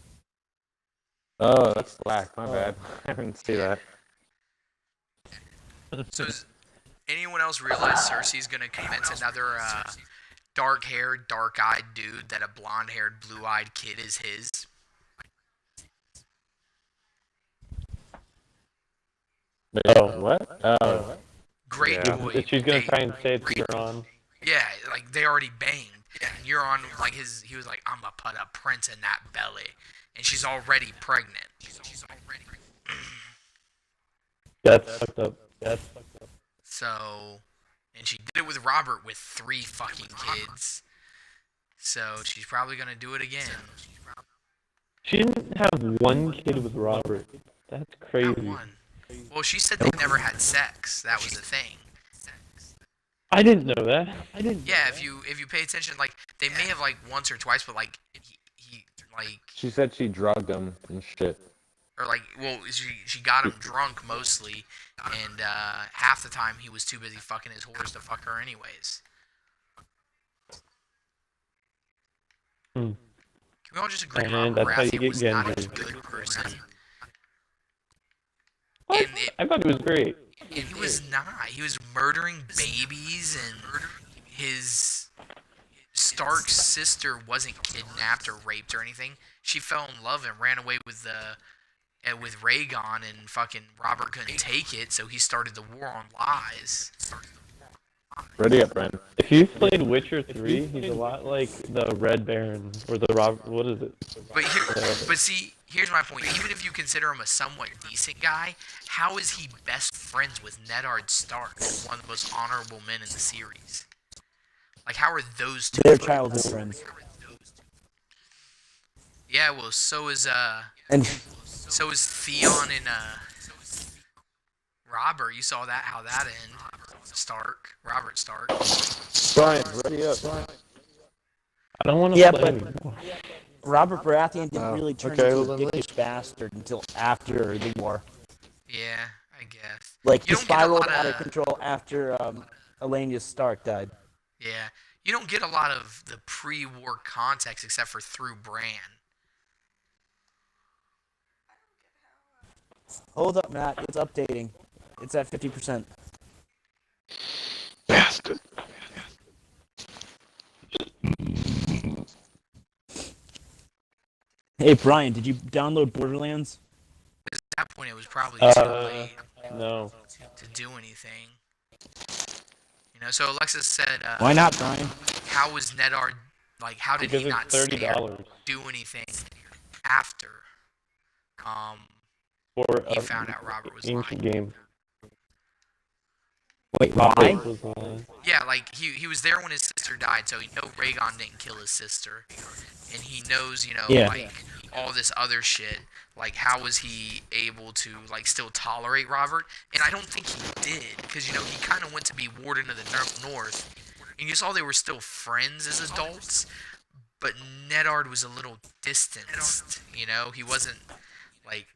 [SPEAKER 1] Oh, that's Slack. My bad. I didn't see that.
[SPEAKER 2] So does anyone else realize Cersei's gonna convince another dark-haired, dark-eyed dude that a blonde-haired, blue-eyed kid is his?
[SPEAKER 3] Oh.
[SPEAKER 1] What? Oh, yeah.
[SPEAKER 2] Greyjoy.
[SPEAKER 3] She's gonna
[SPEAKER 2] They,
[SPEAKER 3] try and say it's Euron.
[SPEAKER 2] yeah, like they already banged. And Euron, like he was like, I'm gonna put a prince in that belly, and she's already pregnant.
[SPEAKER 3] That's fucked up. That's fucked up.
[SPEAKER 2] So, and she did it with Robert with 3 fucking kids. So she's probably gonna do it again.
[SPEAKER 3] She didn't have one kid with Robert. That's
[SPEAKER 2] Not
[SPEAKER 3] crazy.
[SPEAKER 2] one. Well, she said they never had sex. That was the thing.
[SPEAKER 3] I didn't know that. I didn't.
[SPEAKER 2] Yeah, if you pay attention, like they may have like once or twice, but like he like
[SPEAKER 1] She said she drugged him and shit.
[SPEAKER 2] or like well she got him drunk mostly, and half the time he was too busy fucking his horse to fuck her anyways.
[SPEAKER 3] Hmm.
[SPEAKER 2] Can we all just agree
[SPEAKER 3] And
[SPEAKER 2] Robert
[SPEAKER 3] that's how you
[SPEAKER 2] Baratheon
[SPEAKER 3] get
[SPEAKER 2] was not a
[SPEAKER 3] Gendry.
[SPEAKER 2] good person?
[SPEAKER 3] What?
[SPEAKER 2] And it,
[SPEAKER 3] I thought he was great.
[SPEAKER 2] and he was not. He was murdering babies, and his Stark's sister wasn't kidnapped or raped or anything. She fell in love and ran away with with Rhaegon, and fucking Robert couldn't take it, so he started the war on lies.
[SPEAKER 1] Ready up, Brent.
[SPEAKER 3] If you've played Witcher 3, he's a lot like the Red Baron or the what is it?
[SPEAKER 2] But see, here's my point. Even if you consider him a somewhat decent guy, how is he best friends with Ned Stark, one of the most honorable men in the series? Like, how are those two
[SPEAKER 4] They're
[SPEAKER 2] friends?
[SPEAKER 4] childhood friends.
[SPEAKER 2] Yeah, well, so is
[SPEAKER 4] And
[SPEAKER 2] Theon and Robert. You saw that how that ended. Robert Stark.
[SPEAKER 1] Brian, ready up.
[SPEAKER 3] I don't want to
[SPEAKER 4] Yeah,
[SPEAKER 3] play
[SPEAKER 4] but-
[SPEAKER 3] anymore.
[SPEAKER 4] Robert Baratheon didn't
[SPEAKER 1] Oh,
[SPEAKER 4] really turn
[SPEAKER 1] okay,
[SPEAKER 4] into
[SPEAKER 1] well
[SPEAKER 4] a
[SPEAKER 1] then
[SPEAKER 4] dickish bastard until after the war.
[SPEAKER 2] Yeah, I guess.
[SPEAKER 4] Like,
[SPEAKER 2] You
[SPEAKER 4] he
[SPEAKER 2] don't get a
[SPEAKER 4] spiraled
[SPEAKER 2] lot
[SPEAKER 4] out of
[SPEAKER 2] of
[SPEAKER 4] control after Elena Stark died.
[SPEAKER 2] yeah. You don't get a lot of the pre-war context except for through Bran.
[SPEAKER 4] Hold up, Matt. It's updating. It's at 50%.
[SPEAKER 1] Bastard.
[SPEAKER 4] Hey, Brian, did you download Borderlands?
[SPEAKER 2] Because at that point, it was probably too late
[SPEAKER 3] No.
[SPEAKER 2] to do anything. You know. So Alexis said,
[SPEAKER 4] Why not, Brian?
[SPEAKER 2] "How was Nedard? Like, how did
[SPEAKER 3] Because
[SPEAKER 2] he
[SPEAKER 3] it's
[SPEAKER 2] not stay or
[SPEAKER 3] $30
[SPEAKER 2] do anything after
[SPEAKER 3] for
[SPEAKER 2] he found out Robert was
[SPEAKER 3] ancient
[SPEAKER 2] lying?"
[SPEAKER 3] game.
[SPEAKER 4] Wait,
[SPEAKER 3] Robert
[SPEAKER 4] why?
[SPEAKER 3] was lying.
[SPEAKER 2] Yeah, like he was there when his sister died, so he knows Rhaegon didn't kill his sister, and he knows, you know,
[SPEAKER 4] Yeah.
[SPEAKER 2] like all this other shit. Like, how was he able to like still tolerate Robert? And I don't think he did, because you know he kind of went to be Warden of the North, and you saw they were still friends as adults, but Nedard was a little distanced. You know, he wasn't like.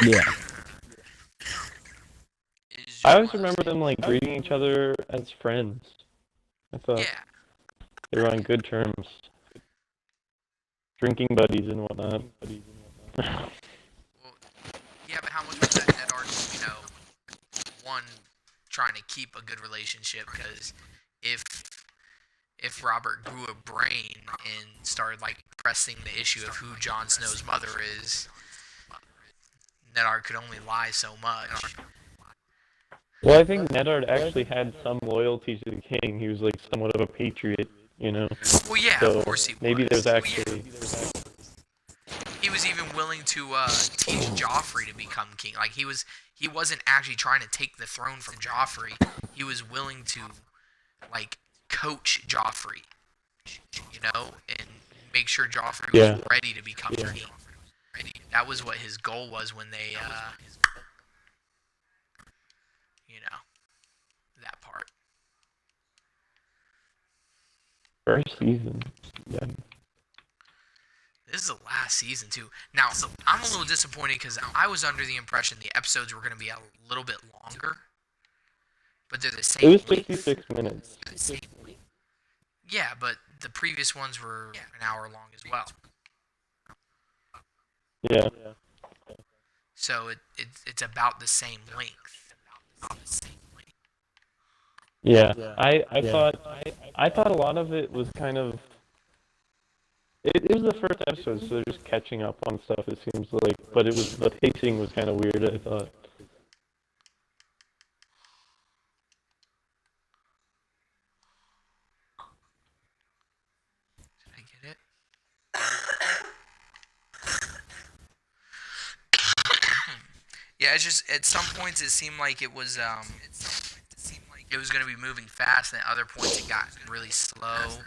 [SPEAKER 4] Yeah.
[SPEAKER 3] I always remember them like greeting each other as friends. I thought
[SPEAKER 2] Yeah.
[SPEAKER 3] they were on good terms. Drinking buddies and whatnot.
[SPEAKER 2] Well, yeah, but how much was that Nedard, you know, one, trying to keep a good relationship? Because if Robert grew a brain and started like pressing the issue of who Jon Snow's mother is, Nedard could only lie so much.
[SPEAKER 3] Well, I think Nedard actually had some loyalty to the king. He was like somewhat of a patriot, you know.
[SPEAKER 2] Well, yeah,
[SPEAKER 3] So
[SPEAKER 2] of course he was.
[SPEAKER 3] maybe there's actually.
[SPEAKER 2] He was even willing to teach Joffrey to become king. Like he wasn't actually trying to take the throne from Joffrey. He was willing to like coach Joffrey, you know, and make sure Joffrey was ready to become king. That was what his goal was when they, you know, that part.
[SPEAKER 3] First season. Yeah.
[SPEAKER 2] This is the last season too. Now, I'm a little disappointed because I was under the impression the episodes were going to be a little bit longer, but they're the same.
[SPEAKER 3] It was
[SPEAKER 2] length.
[SPEAKER 3] 66 minutes.
[SPEAKER 2] Yeah, but the previous ones were an hour long as well.
[SPEAKER 3] Yeah.
[SPEAKER 2] So it's about the same length.
[SPEAKER 3] Yeah, I thought a lot of it was kind of it was the first episode, so they're just catching up on stuff. It seems like, but the pacing was kind of weird. I thought.
[SPEAKER 2] Did I get it? Yeah, it's just at some points it seemed like it was gonna be moving fast, and at other points it got really slow.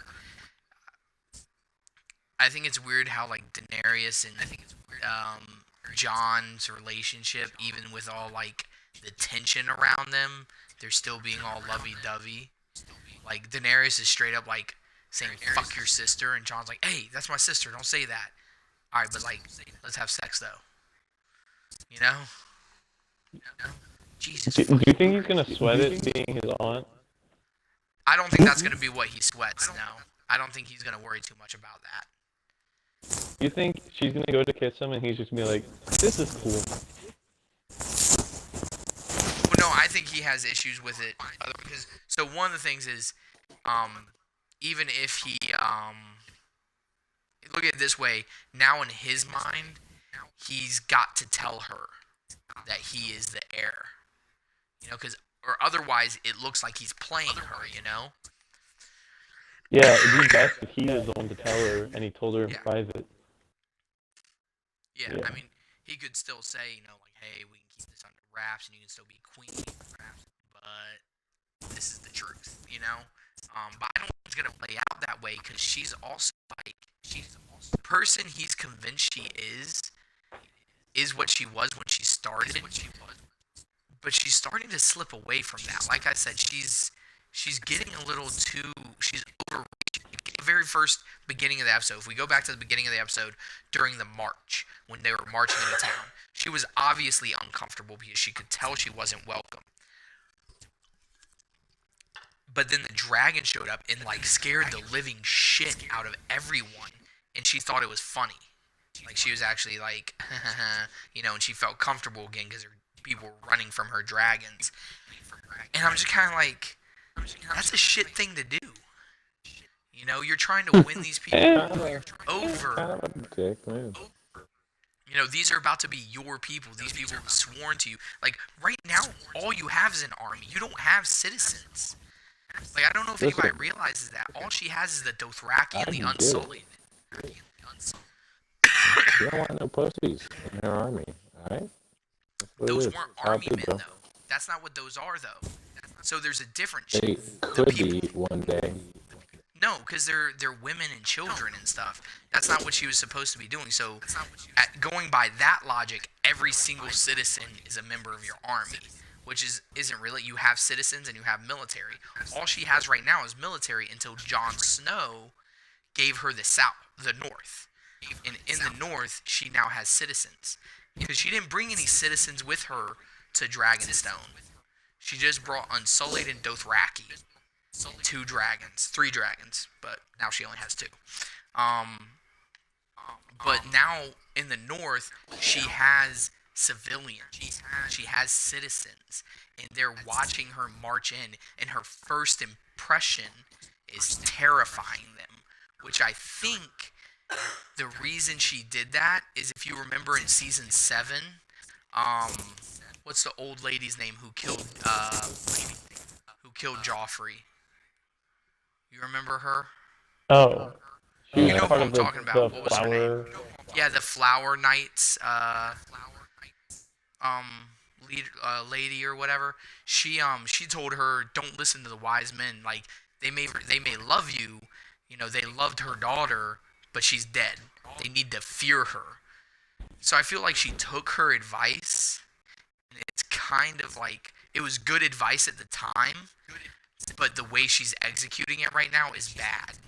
[SPEAKER 2] I think it's weird how like Daenerys and John's relationship, even with all like the tension around them, they're still being all lovey-dovey. Like Daenerys is straight up like saying "fuck your sister," and John's like, "Hey, that's my sister. Don't say that." All right, but like, let's have sex though. You know? Jesus.
[SPEAKER 3] Do you think he's gonna sweat it being his aunt?
[SPEAKER 2] I don't think that's gonna be what he sweats. No, I don't think he's gonna worry too much about that.
[SPEAKER 3] You think she's gonna go to kiss him and he's just gonna be like, "This is cool."
[SPEAKER 2] Well, no, I think he has issues with it because so one of the things is, even if he look at it this way, now in his mind, he's got to tell her that he is the heir. You know, because or otherwise it looks like he's playing her. You know.
[SPEAKER 3] Yeah, it'd be best if he was the one to tell her and he told her in
[SPEAKER 2] Yeah.
[SPEAKER 3] private.
[SPEAKER 2] Yeah,
[SPEAKER 3] Yeah.
[SPEAKER 2] I mean, he could still say, you know, like, hey, we can keep this under wraps and you can still be queen, but this is the truth, you know? But I don't think it's going to play out that way because she's also, like, the person he's convinced she is what she was when she started, but she's starting to slip away from that. Like I said, she's getting a little too, she's overreaching. The very first beginning of the episode, if we go back to the beginning of the episode during the march, when they were marching into town, she was obviously uncomfortable because she could tell she wasn't welcome. But then the dragon showed up and like scared the living shit out of everyone, and she thought it was funny. Like she was actually like, you know, and she felt comfortable again because people were running from her dragons. And I'm just kind of like, that's a shit thing to do. You know, you're trying to win these people over.
[SPEAKER 1] Kind of a dick move.
[SPEAKER 2] You know, these are about to be your people. These people have sworn to you. Like, right now, all you have is an army. You don't have citizens. Like, I don't know if anybody realizes that. All she has is the Dothraki and the Unsullied.
[SPEAKER 1] You don't want no pussies in your army, alright?
[SPEAKER 2] Those weren't army men, though. That's not what those are, though. So there's a difference.
[SPEAKER 1] They could be one day.
[SPEAKER 2] No, because they're women and children and stuff. That's not what she was supposed to be doing. So, going by that logic, every single citizen is a member of your army, which isn't really. You have citizens and you have military. All she has right now is military until Jon Snow gave her the North, and in the North she now has citizens because she didn't bring any citizens with her to Dragonstone. She just brought Unsullied and Dothraki. 2 dragons, 3 dragons, but now she only has 2. But now in the North, she has civilians. She has citizens, and they're watching her march in, and her first impression is terrifying them, which I think the reason she did that is if you remember in season 7, what's the old lady's name who killed Joffrey? You remember her?
[SPEAKER 3] Oh.
[SPEAKER 2] You know who I'm talking about. What was her
[SPEAKER 3] flower.
[SPEAKER 2] name? Yeah, the Flower Knights, lady or whatever. She told her, don't listen to the wise men. Like they may love you, you know, they loved her daughter, but she's dead. They need to fear her. So I feel like she took her advice, and it's kind of like it was good advice at the time. But the way she's executing it right now is bad.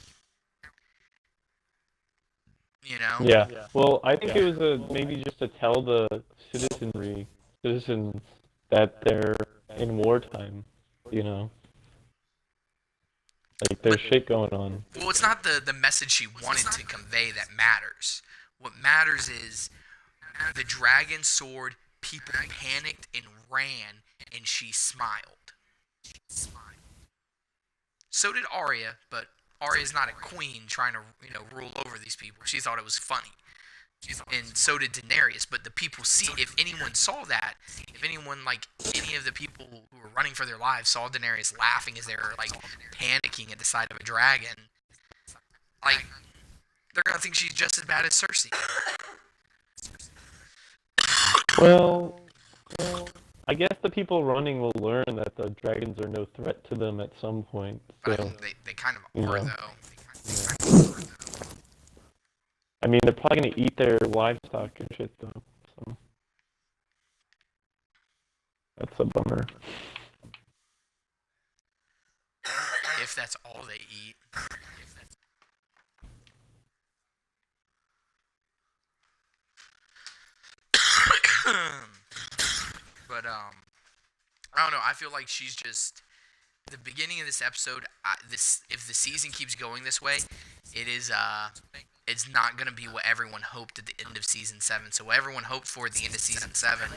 [SPEAKER 2] You know?
[SPEAKER 3] Yeah. Well, I think it was maybe just to tell the citizens that they're in wartime, you know? Like, there's shit going on.
[SPEAKER 2] Well, it's not the message she wanted to convey that matters. What matters is the dragon sword people panicked and ran, and she smiled. So did Arya, but Arya's not a queen trying to, rule over these people. She thought it was funny. And so did Daenerys, but the people if anyone saw that, if anyone, like, any of the people who were running for their lives saw Daenerys laughing as they were, like, panicking at the sight of a dragon, like, they're gonna think she's just as bad as Cersei.
[SPEAKER 3] Well, I guess the people running will learn that the dragons are no threat to them at some point.
[SPEAKER 2] But
[SPEAKER 3] So,
[SPEAKER 2] they kind of are,
[SPEAKER 3] know.
[SPEAKER 2] though.
[SPEAKER 3] I mean, they're probably gonna eat their livestock and shit, though. So that's a bummer.
[SPEAKER 2] If that's all they eat. But I don't know. I feel like she's just the beginning of this episode. If the season keeps going this way, it's not gonna be what everyone hoped at the end of season 7. So what everyone hoped for at the end of season 7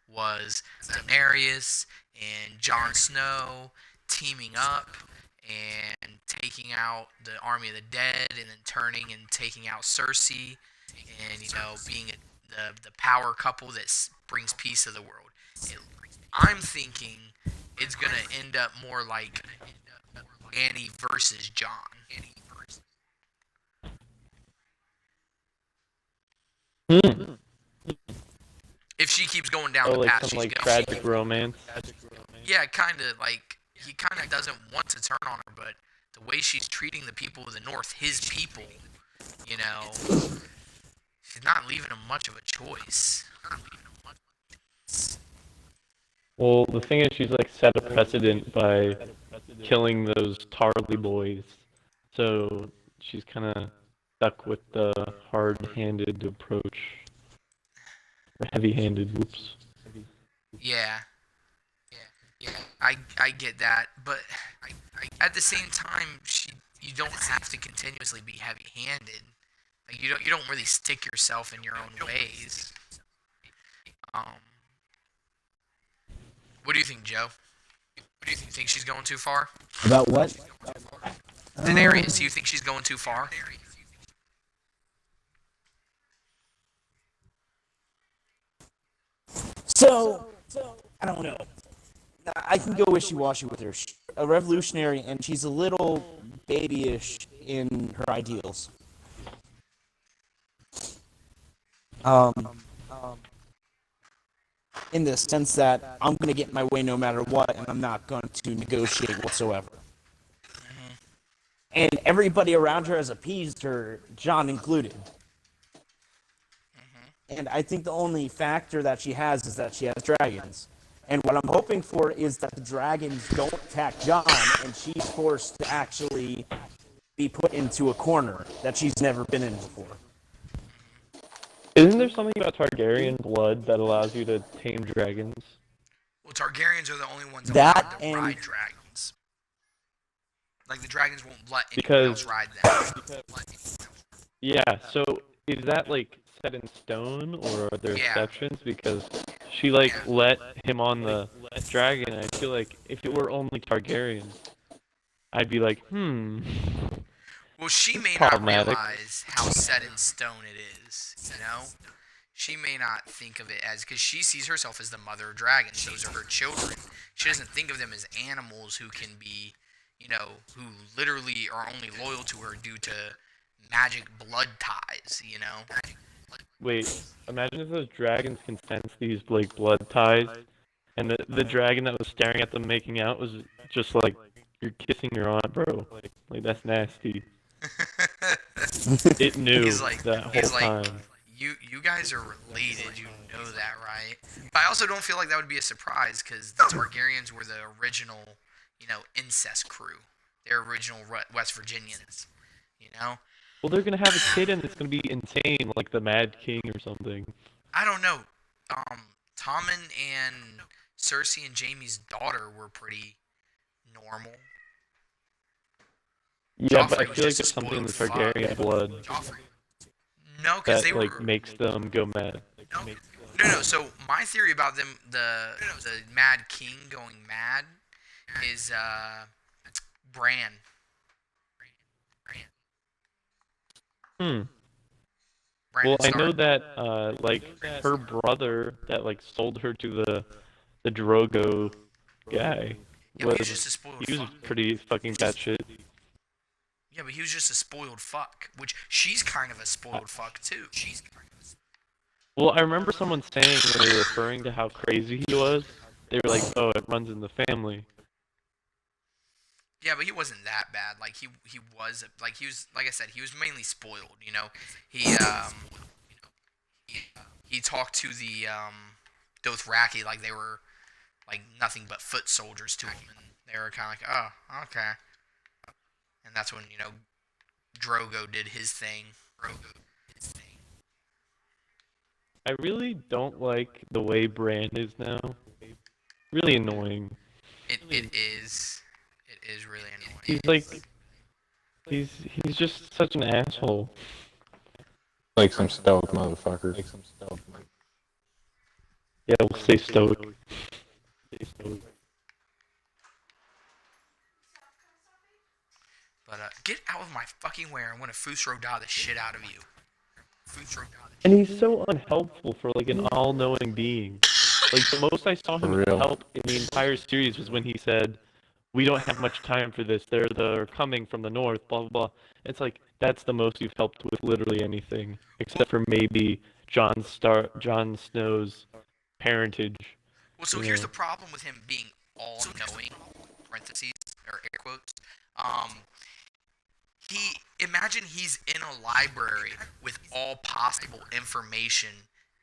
[SPEAKER 2] was Daenerys and Jon Snow teaming up and taking out the army of the dead, and then turning and taking out Cersei, and being the power couple that brings peace to the world. I'm thinking it's gonna end up more like Annie versus Jon. If she keeps going down the
[SPEAKER 3] like
[SPEAKER 2] path
[SPEAKER 3] some
[SPEAKER 2] she's
[SPEAKER 3] like
[SPEAKER 2] going.
[SPEAKER 3] tragic romance.
[SPEAKER 2] Yeah, kind of like he kind of doesn't want to turn on her, but the way she's treating the people of the North, his people, she's not leaving him much of a choice.
[SPEAKER 3] Well, the thing is, she's like set a precedent by killing those Tarly boys, so she's kind of stuck with the hard-handed approach, or heavy-handed. Whoops.
[SPEAKER 2] Yeah. I get that, but at the same time, you don't have to continuously be heavy-handed. Like you don't really stick yourself in your own ways. What do you think, Joe? What do you think she's going too far?
[SPEAKER 4] About what?
[SPEAKER 2] Daenerys, do you think she's going too far?
[SPEAKER 4] So, I don't know. I can go wishy-washy with her. She's a revolutionary, and she's a little babyish in her ideals. In the sense that I'm going to get my way no matter what, and I'm not going to negotiate whatsoever. And everybody around her has appeased her, Jon included. And I think the only factor that she has is that she has dragons. And what I'm hoping for is that the dragons don't attack Jon, and she's forced to actually be put into a corner that she's never been in before.
[SPEAKER 3] Isn't there something about Targaryen blood that allows you to tame dragons?
[SPEAKER 2] Well, Targaryens are the only ones
[SPEAKER 4] That
[SPEAKER 2] allowed to
[SPEAKER 4] and-
[SPEAKER 2] ride dragons. Like, the dragons won't let anyone else ride them.
[SPEAKER 3] Yeah, so is that like set in stone, or are there exceptions? Because she let him on the dragon, and I feel like if it were only Targaryen, I'd be like,
[SPEAKER 2] Well, she may not
[SPEAKER 3] problematic.
[SPEAKER 2] realize how set in stone it is, She may not think of it as, because she sees herself as the mother of dragons. Those are her children. She doesn't think of them as animals who can be, who literally are only loyal to her due to magic blood ties,
[SPEAKER 3] Wait, imagine if those dragons can sense these like blood ties, and the dragon that was staring at them making out was just like, you're kissing your aunt, bro. Like that's nasty. It knew that whole time.
[SPEAKER 2] You guys are related, you know that, right? But I also don't feel like that would be a surprise, because the Targaryens were the original, incest crew. They're original West Virginians,
[SPEAKER 3] Well, they're gonna have a kid, and it's gonna be insane, like the Mad King or something.
[SPEAKER 2] I don't know. Tommen and Cersei and Jaime's daughter were pretty normal.
[SPEAKER 3] Yeah,
[SPEAKER 2] Joffrey
[SPEAKER 3] but I
[SPEAKER 2] was
[SPEAKER 3] feel like
[SPEAKER 2] just
[SPEAKER 3] there's something in the
[SPEAKER 2] spoiled
[SPEAKER 3] Targaryen blood
[SPEAKER 2] No, because
[SPEAKER 3] that
[SPEAKER 2] they were.
[SPEAKER 3] like makes them go mad.
[SPEAKER 2] No, No. So my theory about them, the Mad King going mad, is Bran.
[SPEAKER 3] Hmm.
[SPEAKER 2] Brandon
[SPEAKER 3] Well, I know
[SPEAKER 2] Stark.
[SPEAKER 3] that like her brother that like sold her to the Drogo guy
[SPEAKER 2] Yeah, but he was
[SPEAKER 3] was
[SPEAKER 2] just a spoiled
[SPEAKER 3] he was
[SPEAKER 2] fuck.
[SPEAKER 3] pretty fucking batshit.
[SPEAKER 2] Yeah, but he was just a spoiled fuck, which she's kind of a spoiled fuck too.
[SPEAKER 3] Well, I remember someone saying when they were referring to how crazy he was, they were like, "Oh, it runs in the family."
[SPEAKER 2] Yeah, but he wasn't that bad. Like he was like he was like I said, he was mainly spoiled. You know, he talked to the Dothraki like they were like nothing but foot soldiers to him, and they were kind of like, oh, okay. And that's when Drogo did his thing.
[SPEAKER 3] I really don't like the way Bran is now. Really annoying.
[SPEAKER 2] It is really annoying.
[SPEAKER 3] He's like he's just such an asshole.
[SPEAKER 1] Like some stoic motherfucker.
[SPEAKER 3] Yeah, we'll say stoic.
[SPEAKER 2] But get out of my fucking way, or I'm gonna Fusro Da the shit out of you.
[SPEAKER 3] And he's so unhelpful for like an all-knowing being. Like the most I saw him
[SPEAKER 1] For real.
[SPEAKER 3] help in the entire series was when he said, "We don't have much time for this. They're coming from the north." Blah blah blah. It's like that's the most you've helped with literally anything, except for maybe Jon Snow's parentage.
[SPEAKER 2] Well, so
[SPEAKER 3] You
[SPEAKER 2] here's
[SPEAKER 3] know.
[SPEAKER 2] the problem with him being all-knowing, parentheses or air quotes. Um, imagine he's in a library with all possible information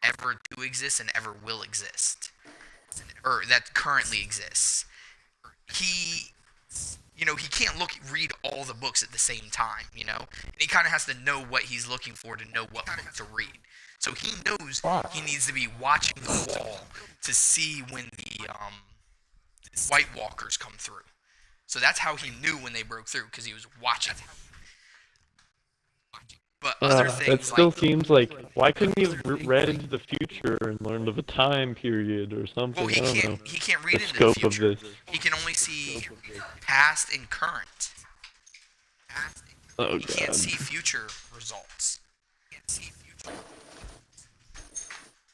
[SPEAKER 2] ever to exist and ever will exist, or that currently exists. He he can't read all the books at the same time, and he kind of has to know what he's looking for to know what book to read. So he knows he needs to be watching the wall to see when the White Walkers come through. So that's how he knew when they broke through, because he was watching. But other
[SPEAKER 3] That
[SPEAKER 2] things
[SPEAKER 3] still
[SPEAKER 2] like,
[SPEAKER 3] seems like why couldn't he have read into the future and learned of a time period or something?
[SPEAKER 2] well,
[SPEAKER 3] I don't know.
[SPEAKER 2] he can't read
[SPEAKER 3] The
[SPEAKER 2] into the
[SPEAKER 3] scope of
[SPEAKER 2] future.
[SPEAKER 3] this.
[SPEAKER 2] He can only see past and current.
[SPEAKER 3] Oh
[SPEAKER 2] He can't
[SPEAKER 3] god.
[SPEAKER 2] see future results.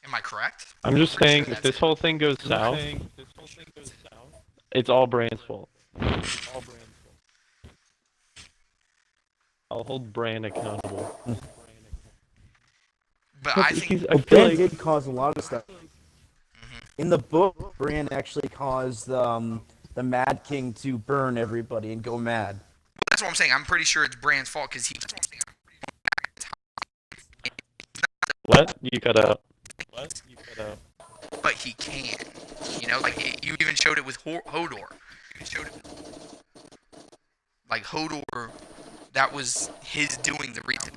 [SPEAKER 2] Am I correct?
[SPEAKER 3] I'm just saying, if this whole thing goes south, it's all Bran's fault. I'll hold Bran accountable.
[SPEAKER 2] But I think
[SPEAKER 3] I feel
[SPEAKER 4] Bran
[SPEAKER 3] like
[SPEAKER 4] did cause a lot of stuff. In the book, Bran actually caused the Mad King to burn everybody and go mad.
[SPEAKER 2] that's what I'm saying. I'm pretty sure it's Bran's fault because he.
[SPEAKER 3] what? You cut out.
[SPEAKER 2] But he can. Like you even showed it with Hodor. Like Hodor, that was his doing the reason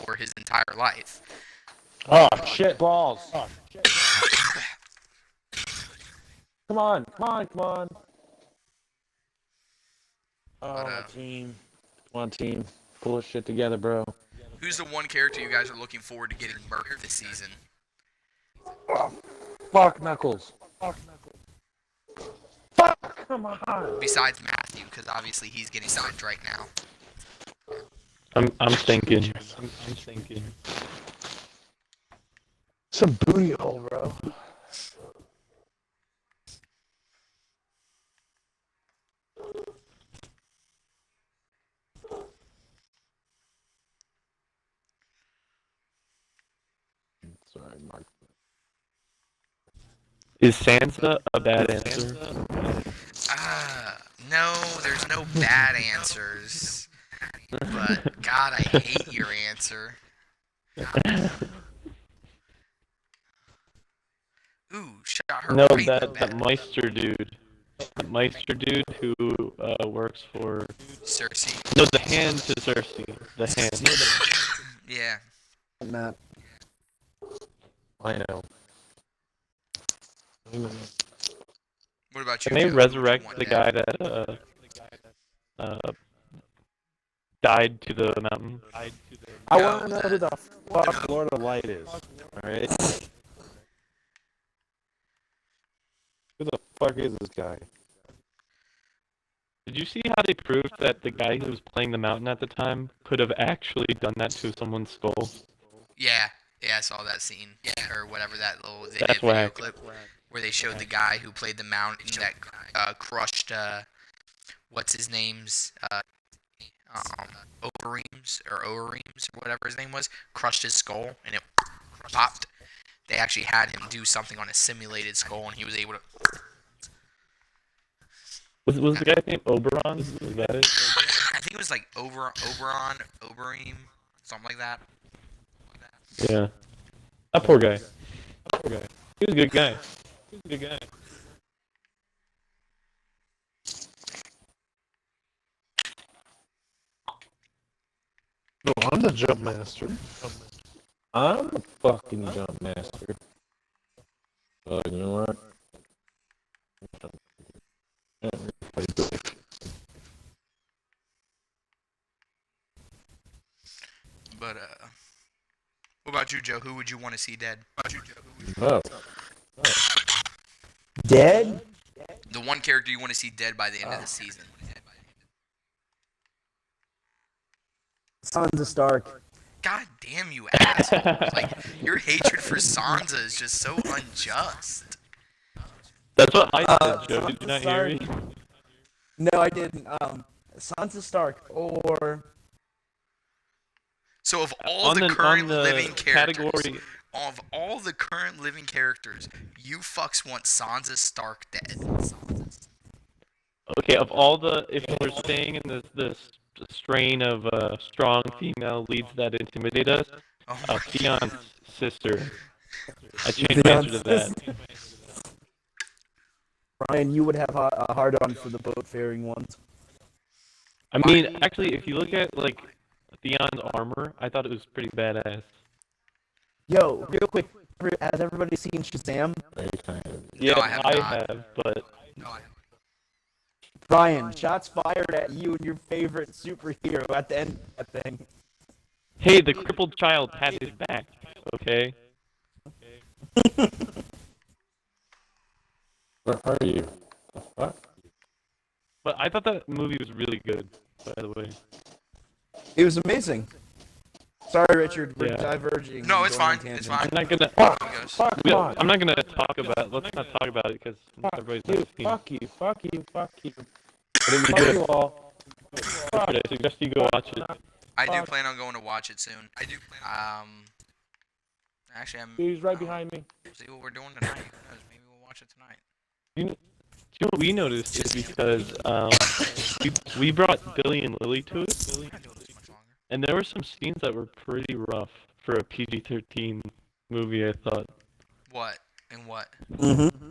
[SPEAKER 2] for his entire life.
[SPEAKER 1] Oh, shit balls. Come on. Oh, my team. Come on, team. Pull this shit together, bro.
[SPEAKER 2] Who's the one character you guys are looking forward to getting murked this season?
[SPEAKER 1] Fuck Knuckles. Fuck, come on.
[SPEAKER 2] Besides Matthew, because obviously he's getting signed right now.
[SPEAKER 3] I'm thinking.
[SPEAKER 1] Some booty hole, bro. Sorry, Mark.
[SPEAKER 3] Is Sansa a bad answer?
[SPEAKER 2] No, there's no bad answers. But God, I hate your answer. Ooh, shot her
[SPEAKER 3] No,
[SPEAKER 2] right in the
[SPEAKER 3] that
[SPEAKER 2] back.
[SPEAKER 3] Meister dude. That Meister dude who works for.
[SPEAKER 2] Cersei.
[SPEAKER 3] No, the hand to Cersei. The hand.
[SPEAKER 2] Yeah.
[SPEAKER 4] Matt.
[SPEAKER 1] I know.
[SPEAKER 2] What about you?
[SPEAKER 3] Can they
[SPEAKER 2] Joe? Who would you
[SPEAKER 3] resurrect
[SPEAKER 2] want
[SPEAKER 3] the
[SPEAKER 2] dead?
[SPEAKER 3] guy that died to the mountain?
[SPEAKER 1] I want to know who the fuck Lord of Light is. Alright? Who the fuck is this guy?
[SPEAKER 3] Did you see how they proved that the guy who was playing the mountain at the time could have actually done that to someone's skull?
[SPEAKER 2] Yeah, I saw that scene. Yeah, or whatever that little they
[SPEAKER 3] That's
[SPEAKER 2] did video
[SPEAKER 3] whack.
[SPEAKER 2] clip where they showed the guy who played the mountain that crushed what's his name's Overeems or whatever his name was, crushed his skull and it popped. They actually had him do something on a simulated skull and he was able to.
[SPEAKER 3] Was the guy's name Oberon? Was that it?
[SPEAKER 2] I think it was like Overeem, something like that.
[SPEAKER 3] Yeah. That poor guy. He was a good guy.
[SPEAKER 1] No, I'm the jump master. I'm the fucking jump master. You know what?
[SPEAKER 2] But what about you, Joe? Who would you want to see dead?
[SPEAKER 1] Oh.
[SPEAKER 4] Dead?
[SPEAKER 2] The one character you want to see dead by the end of the season.
[SPEAKER 4] Sansa Stark.
[SPEAKER 2] God damn you, asshole! Like your hatred for Sansa is just so unjust.
[SPEAKER 3] That's what I said, Joe. Did you not hear me?
[SPEAKER 4] No, I didn't. Sansa Stark or
[SPEAKER 2] So of all
[SPEAKER 3] On
[SPEAKER 2] the
[SPEAKER 3] the-
[SPEAKER 2] current
[SPEAKER 3] on the
[SPEAKER 2] living characters,
[SPEAKER 3] category-
[SPEAKER 2] of all the current living characters, you fucks want Sansa Stark dead.
[SPEAKER 3] Okay, of all the, if we're staying in this strain of strong female leads that intimidate us,
[SPEAKER 2] Oh my
[SPEAKER 3] Theon's sister. I changed my answer to that.
[SPEAKER 4] Brian, you would have a hard-on for the boat-faring ones.
[SPEAKER 3] I mean, actually, if you look at like Theon's armor, I thought it was pretty badass.
[SPEAKER 4] Yo, real quick, has everybody seen Shazam?
[SPEAKER 3] Yeah,
[SPEAKER 2] I have
[SPEAKER 3] I
[SPEAKER 2] not.
[SPEAKER 3] have, but
[SPEAKER 4] Brian, shots fired at you and your favorite superhero at the end of that thing.
[SPEAKER 3] hey, the crippled child had his back. Okay.
[SPEAKER 1] Where are you? What?
[SPEAKER 3] But I thought that movie was really good, by the way.
[SPEAKER 4] It was amazing. Sorry, Richard, we're
[SPEAKER 3] Yeah.
[SPEAKER 4] diverging.
[SPEAKER 2] No,
[SPEAKER 4] and
[SPEAKER 2] it's
[SPEAKER 4] going
[SPEAKER 2] fine.
[SPEAKER 4] on
[SPEAKER 2] It's
[SPEAKER 4] tangents.
[SPEAKER 2] fine.
[SPEAKER 3] I'm not gonna.
[SPEAKER 1] Fuck on.
[SPEAKER 3] I'm not gonna talk about. Let's not talk about it because everybody's not seen it.
[SPEAKER 1] Fuck you.
[SPEAKER 3] What did we
[SPEAKER 1] Fuck
[SPEAKER 3] do?
[SPEAKER 1] you all.
[SPEAKER 3] Richard, I suggest you go watch it.
[SPEAKER 2] I do plan on going to watch it soon. Actually,
[SPEAKER 1] He's right behind me.
[SPEAKER 2] see what we're doing tonight. Who knows? Maybe we'll watch it tonight.
[SPEAKER 3] You know what we noticed is because we brought Billy and Lily to it,
[SPEAKER 2] We're not doing this much longer.
[SPEAKER 3] and there were some scenes that were pretty rough for a PG-13 movie. I thought,
[SPEAKER 2] What? And what?
[SPEAKER 4] Mm-hmm.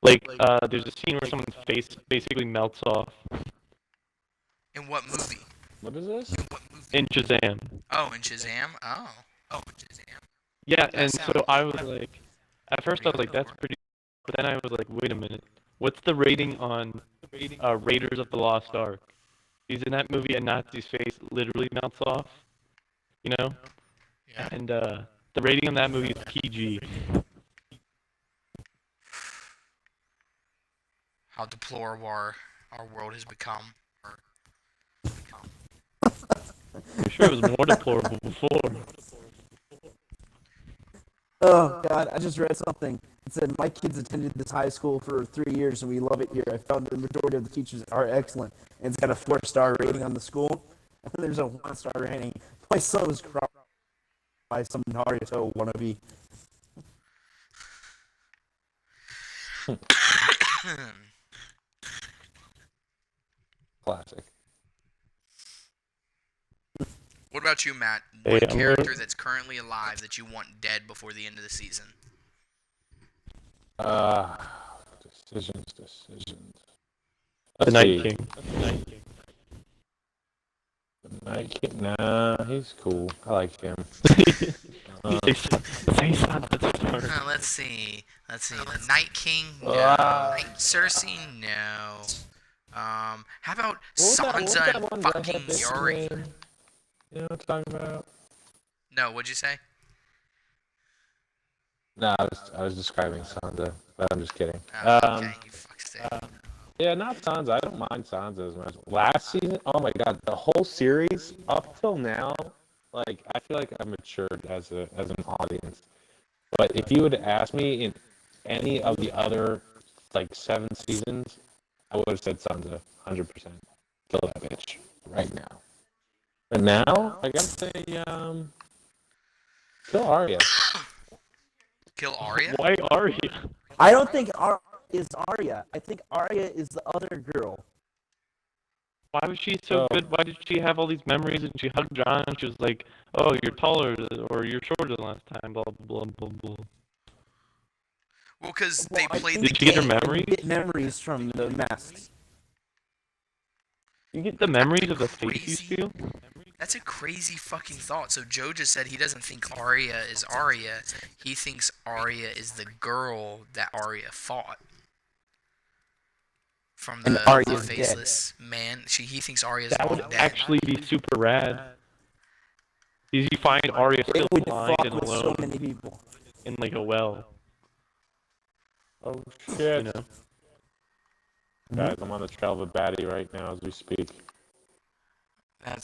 [SPEAKER 3] like, there's a scene where someone's face basically melts off
[SPEAKER 2] In what movie?
[SPEAKER 1] What is this?
[SPEAKER 3] in Shazam.
[SPEAKER 2] Oh, in Shazam? Oh, in Shazam.
[SPEAKER 3] Yeah,
[SPEAKER 2] That
[SPEAKER 3] and so
[SPEAKER 2] sounds-
[SPEAKER 3] I was like, at first I was like, that's pretty, but then I was like, wait a minute, what's the rating on Raiders of the Lost Ark? Because in that movie, a Nazi's face literally melts off, you know?
[SPEAKER 2] Yeah.
[SPEAKER 3] And the rating on that movie is PG.
[SPEAKER 2] How deplorable our world has become.
[SPEAKER 3] I'm sure it was more deplorable before.
[SPEAKER 4] Oh, God, I just read something. It said, my kids attended this high school for 3 years, and we love it here. I found the majority of the teachers are excellent. And it's got a 4-star rating on the school. And then there's a 1-star rating. My son was crossed by some Naruto wannabe.
[SPEAKER 1] Classic.
[SPEAKER 2] What about you, Matt?
[SPEAKER 3] Hey,
[SPEAKER 2] One
[SPEAKER 3] I'm
[SPEAKER 2] character
[SPEAKER 3] gonna-
[SPEAKER 2] that's currently alive that you want dead before the end of the season?
[SPEAKER 1] Decisions.
[SPEAKER 3] The
[SPEAKER 1] Let's
[SPEAKER 3] Night
[SPEAKER 1] see.
[SPEAKER 3] King.
[SPEAKER 1] The Night King. Nah, he's cool. I like him.
[SPEAKER 3] Say something.
[SPEAKER 2] Let's see. The Night King? No. Cersei? No. How about Sansa and fucking Yuri?
[SPEAKER 1] You know what I'm talking about?
[SPEAKER 2] No, what'd you say?
[SPEAKER 1] No, I was describing Sansa, but I'm just kidding.
[SPEAKER 2] Oh, okay, you fuckstick.
[SPEAKER 1] Yeah, not Sansa. I don't mind Sansa as much. Last season, oh my god, the whole series up till now, like I feel like I've matured as an audience. But if you would ask me in any of the other like 7 seasons, I would have said Sansa, 100%. Kill that bitch right now. But now, I gotta say, kill Arya.
[SPEAKER 2] Kill Arya?
[SPEAKER 3] Why are you?
[SPEAKER 4] I don't think Arya is Arya. I think Arya is the other girl.
[SPEAKER 3] Why was she so good? Why did she have all these memories and she hugged John and she was like, "Oh, you're taller or you're shorter than last time." Blah blah blah blah.
[SPEAKER 2] Well, because
[SPEAKER 4] Well,
[SPEAKER 2] they
[SPEAKER 4] I
[SPEAKER 2] played
[SPEAKER 4] think
[SPEAKER 2] the
[SPEAKER 3] Did she get her
[SPEAKER 2] game.
[SPEAKER 3] memories?
[SPEAKER 4] Get memories from the masks.
[SPEAKER 3] You get the memories of the face you
[SPEAKER 2] Crazy.
[SPEAKER 3] steal?
[SPEAKER 2] That's a crazy fucking thought. So Joe just said he doesn't think Arya is Arya. He thinks Arya is the girl that Arya fought. From
[SPEAKER 4] And
[SPEAKER 2] the
[SPEAKER 4] Arya's
[SPEAKER 2] faceless man. He thinks Arya's
[SPEAKER 3] That
[SPEAKER 2] long
[SPEAKER 3] would
[SPEAKER 2] dead.
[SPEAKER 3] actually be super rad. Because you find Arya
[SPEAKER 4] It
[SPEAKER 3] still
[SPEAKER 4] would
[SPEAKER 3] blind
[SPEAKER 4] fuck
[SPEAKER 3] and
[SPEAKER 4] with so
[SPEAKER 3] alone
[SPEAKER 4] many people.
[SPEAKER 3] in like a well.
[SPEAKER 1] Oh
[SPEAKER 3] You
[SPEAKER 1] shit.
[SPEAKER 3] know?
[SPEAKER 1] Guys, I'm on the trail of a baddie right now as we speak.
[SPEAKER 2] That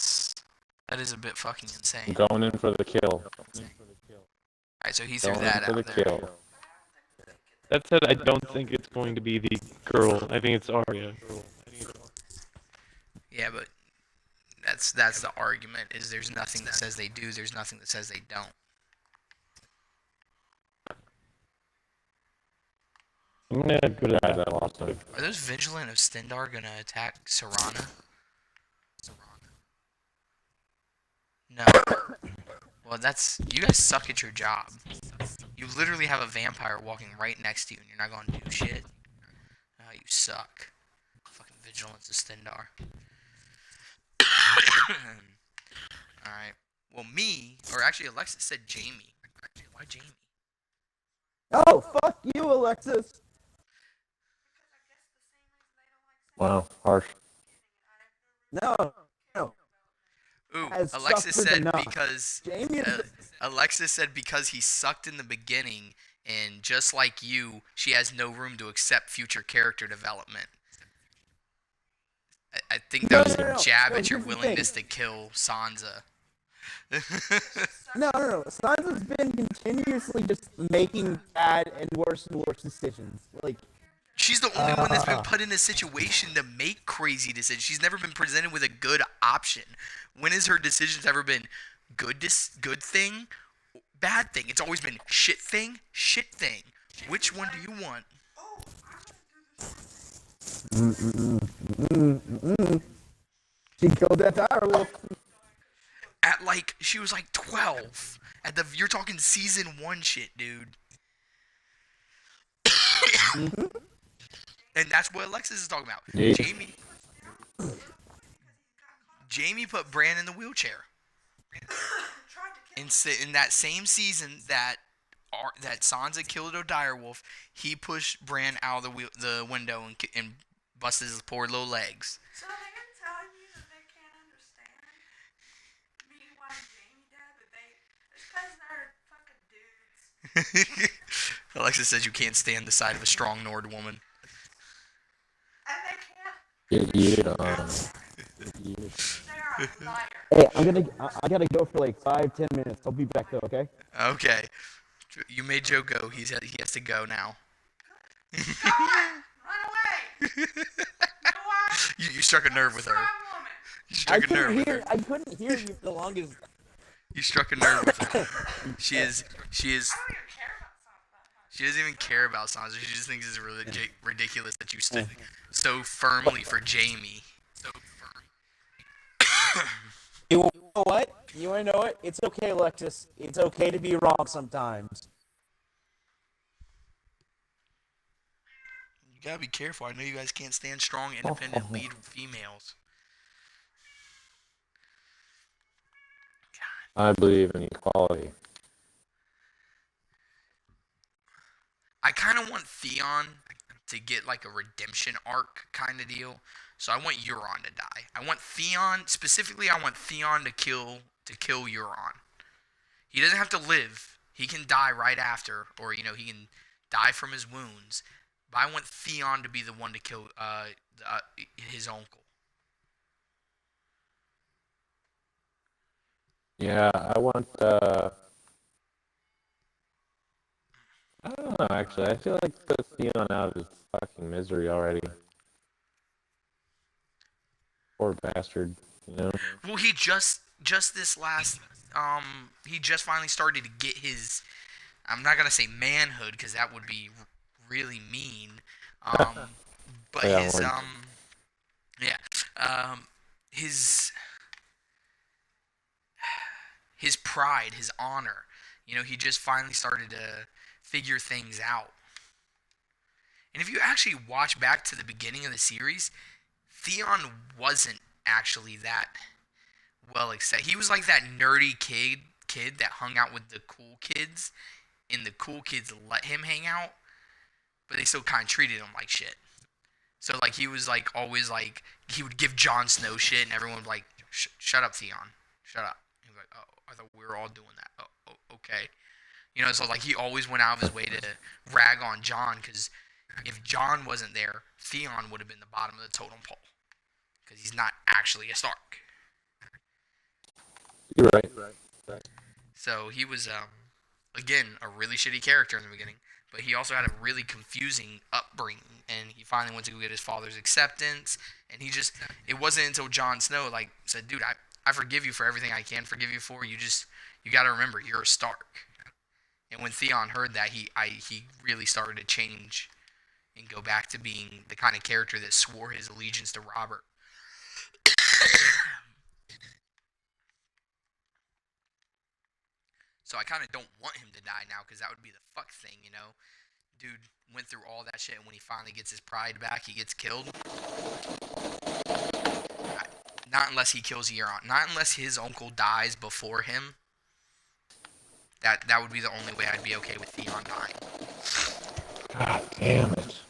[SPEAKER 2] is a bit fucking
[SPEAKER 1] I'm
[SPEAKER 2] insane.
[SPEAKER 1] going in for the kill.
[SPEAKER 2] Alright, so he threw
[SPEAKER 1] Going in
[SPEAKER 2] that
[SPEAKER 1] for the
[SPEAKER 2] out there.
[SPEAKER 1] kill.
[SPEAKER 3] That said, I don't think it's going to be the girl. I think it's Arya.
[SPEAKER 2] Yeah, but that's the argument. Is there's nothing that says they do. There's nothing that says they don't.
[SPEAKER 3] I'm gonna go to
[SPEAKER 1] Guys,
[SPEAKER 3] that.
[SPEAKER 1] I lost him.
[SPEAKER 2] Are those Vigilant of Stendar gonna attack Serana? No. Well, you guys suck at your job. You literally have a vampire walking right next to you, and you're not gonna do shit. Oh, you suck. Fucking Vigilance of Stendar. Alright. Well, actually Alexis said Jamie. Why Jamie?
[SPEAKER 4] Oh, fuck you, Alexis.
[SPEAKER 1] Wow, harsh.
[SPEAKER 4] No, no.
[SPEAKER 2] Ooh,
[SPEAKER 4] Has
[SPEAKER 2] Alexis
[SPEAKER 4] suffered
[SPEAKER 2] said
[SPEAKER 4] enough.
[SPEAKER 2] because
[SPEAKER 4] Jamie is
[SPEAKER 2] Alexis said because he sucked in the beginning, and just like you, she has no room to accept future character development. I think that was a jab at your
[SPEAKER 4] here's the
[SPEAKER 2] willingness to kill Sansa.
[SPEAKER 4] No. Sansa's been continuously just making bad and worse decisions. Like,
[SPEAKER 2] She's the only one that's been put in a situation to make crazy decisions. She's never been presented with a good option. When has her decisions ever been good thing, bad thing? It's always been shit thing, shit thing. Which one do you want?
[SPEAKER 4] she killed that direwolf.
[SPEAKER 2] She was like 12. You're talking season 1 shit, dude. And that's what Alexis is talking about.
[SPEAKER 1] Yeah.
[SPEAKER 2] Jamie put Bran in the wheelchair. In that same season that Sansa killed a direwolf, he pushed Bran out of the window and busted his poor little legs.
[SPEAKER 6] So they're telling you that they can't understand me wanting Jamie dead, but it's because they're fucking dudes.
[SPEAKER 2] Alexis says you can't stand the sight of a strong Nord woman.
[SPEAKER 6] And they can't.
[SPEAKER 1] Get yeeted on.
[SPEAKER 6] They're a liar.
[SPEAKER 4] Hey, I gotta go for like 5-10 minutes. I'll be back though, okay?
[SPEAKER 2] Okay. You made Joe go. He has to go now.
[SPEAKER 6] Go on, run away. Go on.
[SPEAKER 2] You struck a nerve with her.
[SPEAKER 6] Strong woman.
[SPEAKER 2] You struck a nerve with her.
[SPEAKER 4] I couldn't hear you for the longest.
[SPEAKER 2] You struck a nerve with her. She is.
[SPEAKER 6] I don't even care about something.
[SPEAKER 2] She doesn't even care about Sansa. She just thinks it's really ridiculous that you stood so firmly for Jamie. So firm.
[SPEAKER 4] You know what? You wanna know what? It's okay, Alexis. It's okay to be wrong sometimes.
[SPEAKER 2] You gotta be careful. I know you guys can't stand strong, independent lead females.
[SPEAKER 1] I believe in equality.
[SPEAKER 2] I kind of want Theon to get like a redemption arc kind of deal. So I want Euron to die. I want Theon to kill Euron. He doesn't have to live. He can die right after, or he can die from his wounds. But I want Theon to be the one to kill his uncle.
[SPEAKER 1] Yeah, I want. I don't know. Actually, I feel like put Theon out of his fucking misery already. Poor bastard. You know.
[SPEAKER 2] Well, he just this last he just finally started to get his. I'm not gonna say manhood because that would be really mean. But
[SPEAKER 1] Yeah,
[SPEAKER 2] his
[SPEAKER 1] words.
[SPEAKER 2] yeah his pride, his honor. He just finally started to figure things out. And if you actually watch back to the beginning of the series, Theon wasn't actually that well accepted. He was like that nerdy kid that hung out with the cool kids, and the cool kids let him hang out, but they still kind of treated him like shit. So like he was like always like he would give Jon Snow shit, and everyone would like, "Shut up, Theon, shut up." He was like, "Oh, I thought we were all doing that." Oh, okay. So like he always went out of his way to rag on Jon, because if Jon wasn't there, Theon would have been the bottom of the totem pole, because he's not actually a Stark.
[SPEAKER 1] You're right.
[SPEAKER 2] So he was, again, a really shitty character in the beginning, but he also had a really confusing upbringing, and he finally went to go get his father's acceptance, and it wasn't until Jon Snow, like, said, "Dude, I forgive you for everything I can forgive you for, you gotta remember, you're a Stark." And when Theon heard that, he really started to change and go back to being the kind of character that swore his allegiance to Robert. So I kind of don't want him to die now, because that would be the fuck thing, Dude went through all that shit, and when he finally gets his pride back, he gets killed. Not unless he kills Euron. Not unless his uncle dies before him. That would be the only way I'd be okay with Theon dying.
[SPEAKER 1] God damn it.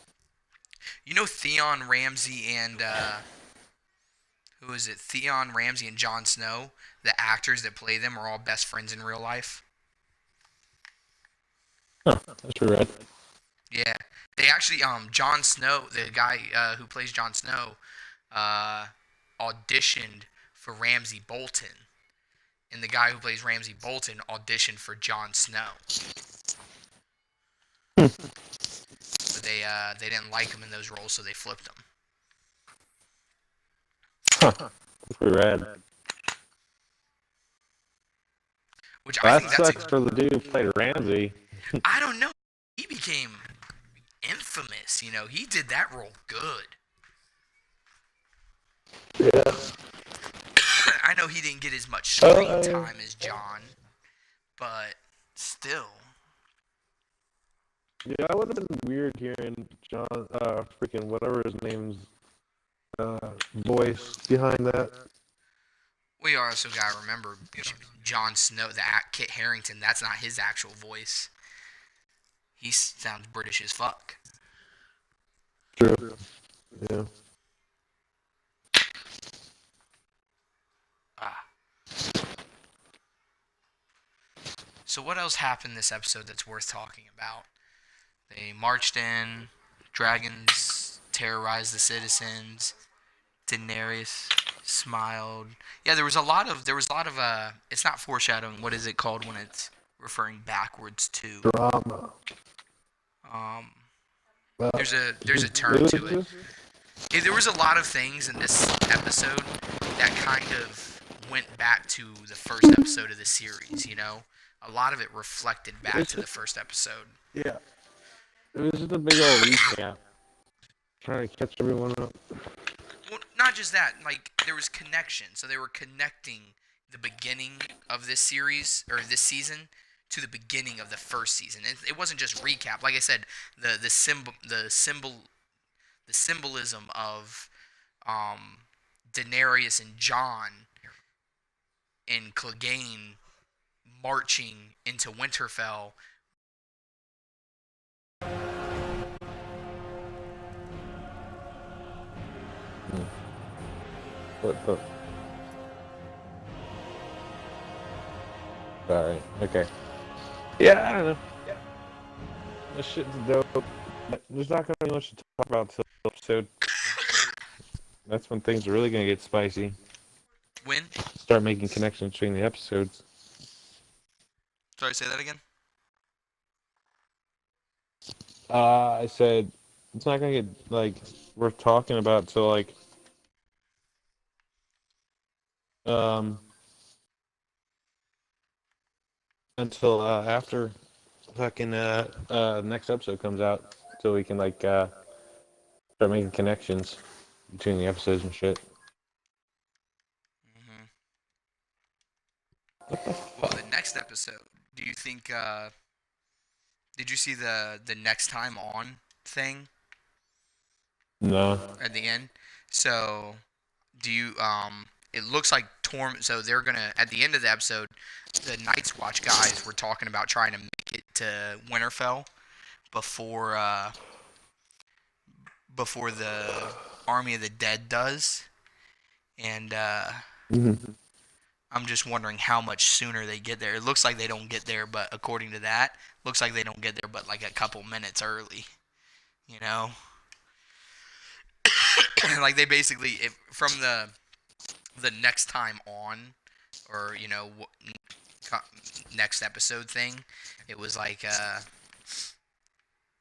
[SPEAKER 2] Theon, Ramsay, and who is it? Theon, Ramsay, and Jon Snow, the actors that play them, are all best friends in real life.
[SPEAKER 1] Huh, that's right.
[SPEAKER 2] Yeah, they actually Jon Snow, the guy who plays Jon Snow, auditioned for Ramsay Bolton, and the guy who plays Ramsay Bolton auditioned for Jon Snow. But they didn't like him in those roles, so they flipped him.
[SPEAKER 1] Huh, pretty rad.
[SPEAKER 2] Which
[SPEAKER 1] Well,
[SPEAKER 2] I
[SPEAKER 1] that
[SPEAKER 2] think that's
[SPEAKER 1] sucks for the dude who played Ramsay.
[SPEAKER 2] I don't know. He became infamous. He did that role good.
[SPEAKER 1] Yeah.
[SPEAKER 2] I know he didn't get as much screen time as Jon, but still.
[SPEAKER 1] Yeah, it would have been weird hearing John, freaking whatever his name's, voice behind that.
[SPEAKER 2] We also gotta remember Jon Snow, Kit Harington. That's not his actual voice. He sounds British as fuck.
[SPEAKER 1] True. Yeah.
[SPEAKER 2] So what else happened this episode that's worth talking about? They marched in, dragons terrorized the citizens, Daenerys smiled. Yeah, there was a lot of it's not foreshadowing. What is it called when it's referring backwards to?
[SPEAKER 1] Drama.
[SPEAKER 2] There's a term to it. Yeah, there was a lot of things in this episode that kind of went back to the first episode of the series, A lot of it reflected back to the first episode.
[SPEAKER 1] Yeah. It was just a big old recap. Trying to catch everyone up.
[SPEAKER 2] Well, not just that, like, there was connection. So they were connecting the beginning of this series, or this season, to the beginning of the first season. It wasn't just recap. Like I said, the symbolism of Daenerys and Jon and Clegane marching into Winterfell.
[SPEAKER 1] What? Sorry. Okay. Yeah, I don't know. This shit's dope. But there's not gonna be much to talk about till the episode. That's when things are really gonna get spicy.
[SPEAKER 2] When?
[SPEAKER 1] Start making connections between the episodes.
[SPEAKER 2] Sorry, say that again.
[SPEAKER 1] I said it's not gonna get like worth talking about till like um until after fucking next episode comes out, so we can like start making connections between the episodes and shit.
[SPEAKER 2] Hmm. Well, the next episode. Do you think? Did you see the next time on thing
[SPEAKER 1] No.
[SPEAKER 2] at the end? So, do you? It looks like So they're gonna at the end of the episode, the Night's Watch guys were talking about trying to make it to Winterfell before before the Army of the Dead does, and
[SPEAKER 1] Mm-hmm.
[SPEAKER 2] I'm just wondering how much sooner they get there. It looks like they don't get there, but according to that, looks like they don't get there, but like a couple minutes early. You know, like they basically from the next time on, or next episode thing, it was like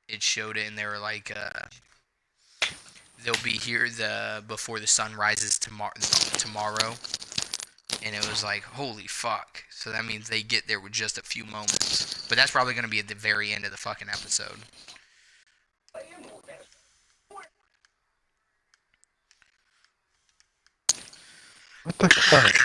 [SPEAKER 2] it showed it, and they were like they'll be here before the sun rises tomorrow. And it was like, holy fuck. So that means they get there with just a few moments. But that's probably going to be at the very end of the fucking episode.
[SPEAKER 1] What the fuck?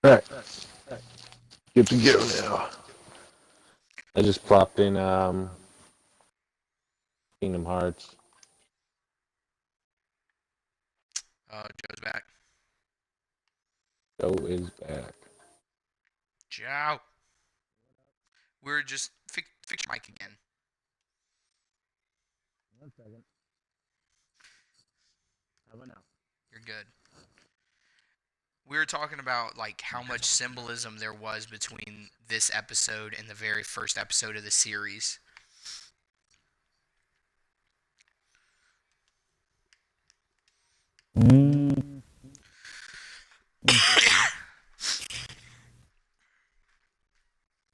[SPEAKER 1] Alright, good to go now. I just plopped in Kingdom Hearts.
[SPEAKER 2] Joe's back.
[SPEAKER 1] Joe is back.
[SPEAKER 2] Joe. We're just... Fix your mic again.
[SPEAKER 4] 1 second. How about now?
[SPEAKER 2] You're good. We were talking about like how much symbolism there was between this episode and the very first episode of the series.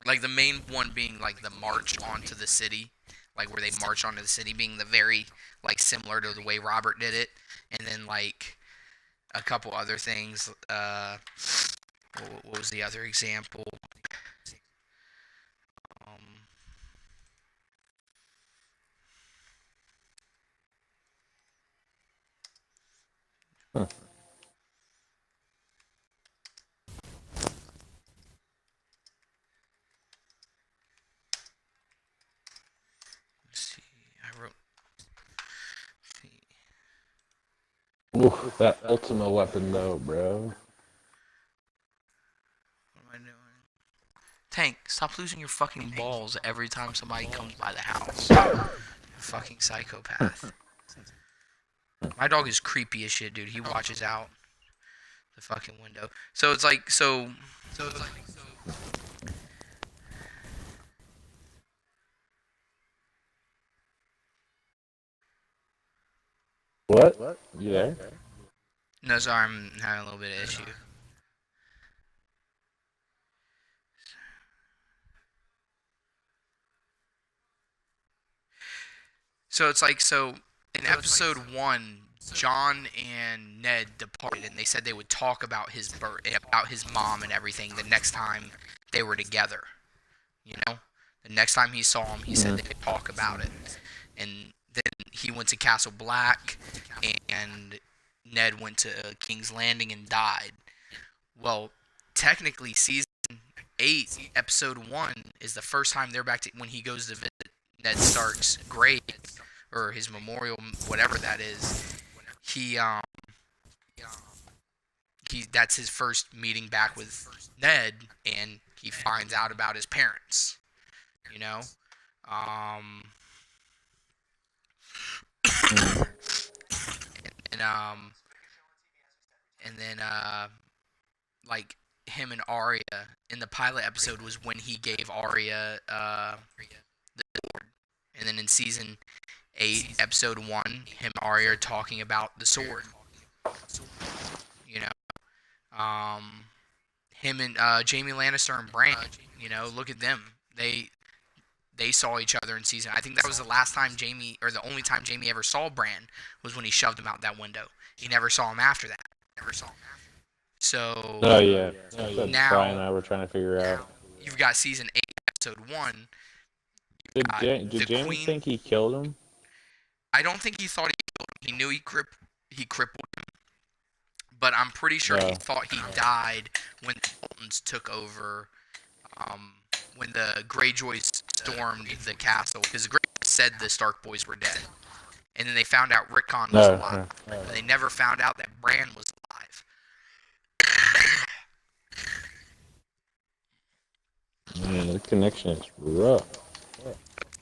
[SPEAKER 2] Like the main one being like the march onto the city, like where they march onto the city, being the very like similar to the way Robert did it, and then like a couple other things. What was the other example? Um,
[SPEAKER 1] Huh.
[SPEAKER 2] let's see. I wrote. See.
[SPEAKER 1] Oof, that Ultima weapon though, bro.
[SPEAKER 2] What am I doing? Tank, stop losing your fucking balls every time somebody comes by the house. Fucking psychopath. My dog is creepy as shit, dude. He watches out the fucking window. So it's like
[SPEAKER 1] What? You there?
[SPEAKER 2] No, sorry, I'm having a little bit of issue. So it's like in episode 1, John and Ned departed, and they said they would talk about his birth, about his mom and everything the next time they were together. You know, the next time he saw him, he said they would talk about it. And then he went to Castle Black, and Ned went to King's Landing and died. Well, technically, season 8, episode 1 is the first time they're back to when he goes to visit Ned Stark's grave or his memorial, whatever that is. He that's his first meeting back with Ned, and he finds out about his parents. You know, um, and and then like him and Arya in the pilot episode was when he gave Arya the sword, and then in season 8, episode 1, him and Arya are talking about the sword. You know, him and Jaime Lannister and Bran. You know, look at them. They saw each other in season. I think that was the last time Jaime, or the only time Jaime ever saw Bran, was when he shoved him out that window. He never saw him after that. So
[SPEAKER 1] Oh yeah, that's what
[SPEAKER 2] now
[SPEAKER 1] Brian and I were trying to figure out.
[SPEAKER 2] you've got season 8, episode 1.
[SPEAKER 1] Did Jamie
[SPEAKER 2] Queen.
[SPEAKER 1] think he killed him?
[SPEAKER 2] I don't think he thought he killed him. He knew he crippled him, but I'm pretty sure he thought he died when the Boltons took over. When the Greyjoys stormed the castle, because the Greyjoys said the Stark boys were dead, and then they found out Rickon was alive. But they never found out that Bran was alive.
[SPEAKER 1] Man, the connection is rough.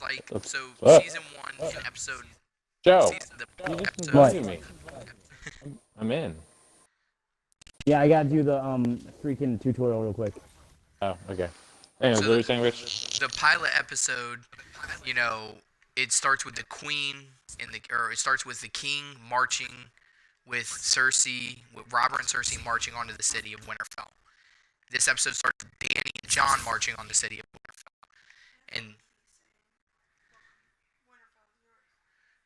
[SPEAKER 2] Like, so
[SPEAKER 1] fuck?
[SPEAKER 2] season 1, episode.
[SPEAKER 1] Joe,
[SPEAKER 2] The
[SPEAKER 1] you just
[SPEAKER 2] episode.
[SPEAKER 1] invited me. I'm in.
[SPEAKER 4] Yeah, I gotta do the freaking tutorial real quick.
[SPEAKER 1] Oh, okay. Anyways,
[SPEAKER 2] So
[SPEAKER 1] what were you saying, Rich?
[SPEAKER 2] The pilot episode, you know, it starts with the queen or it starts with the king marching with Cersei, with Robert and Cersei marching onto the city of Winterfell. This episode starts with Dany and Jon marching on the city of Winterfell, and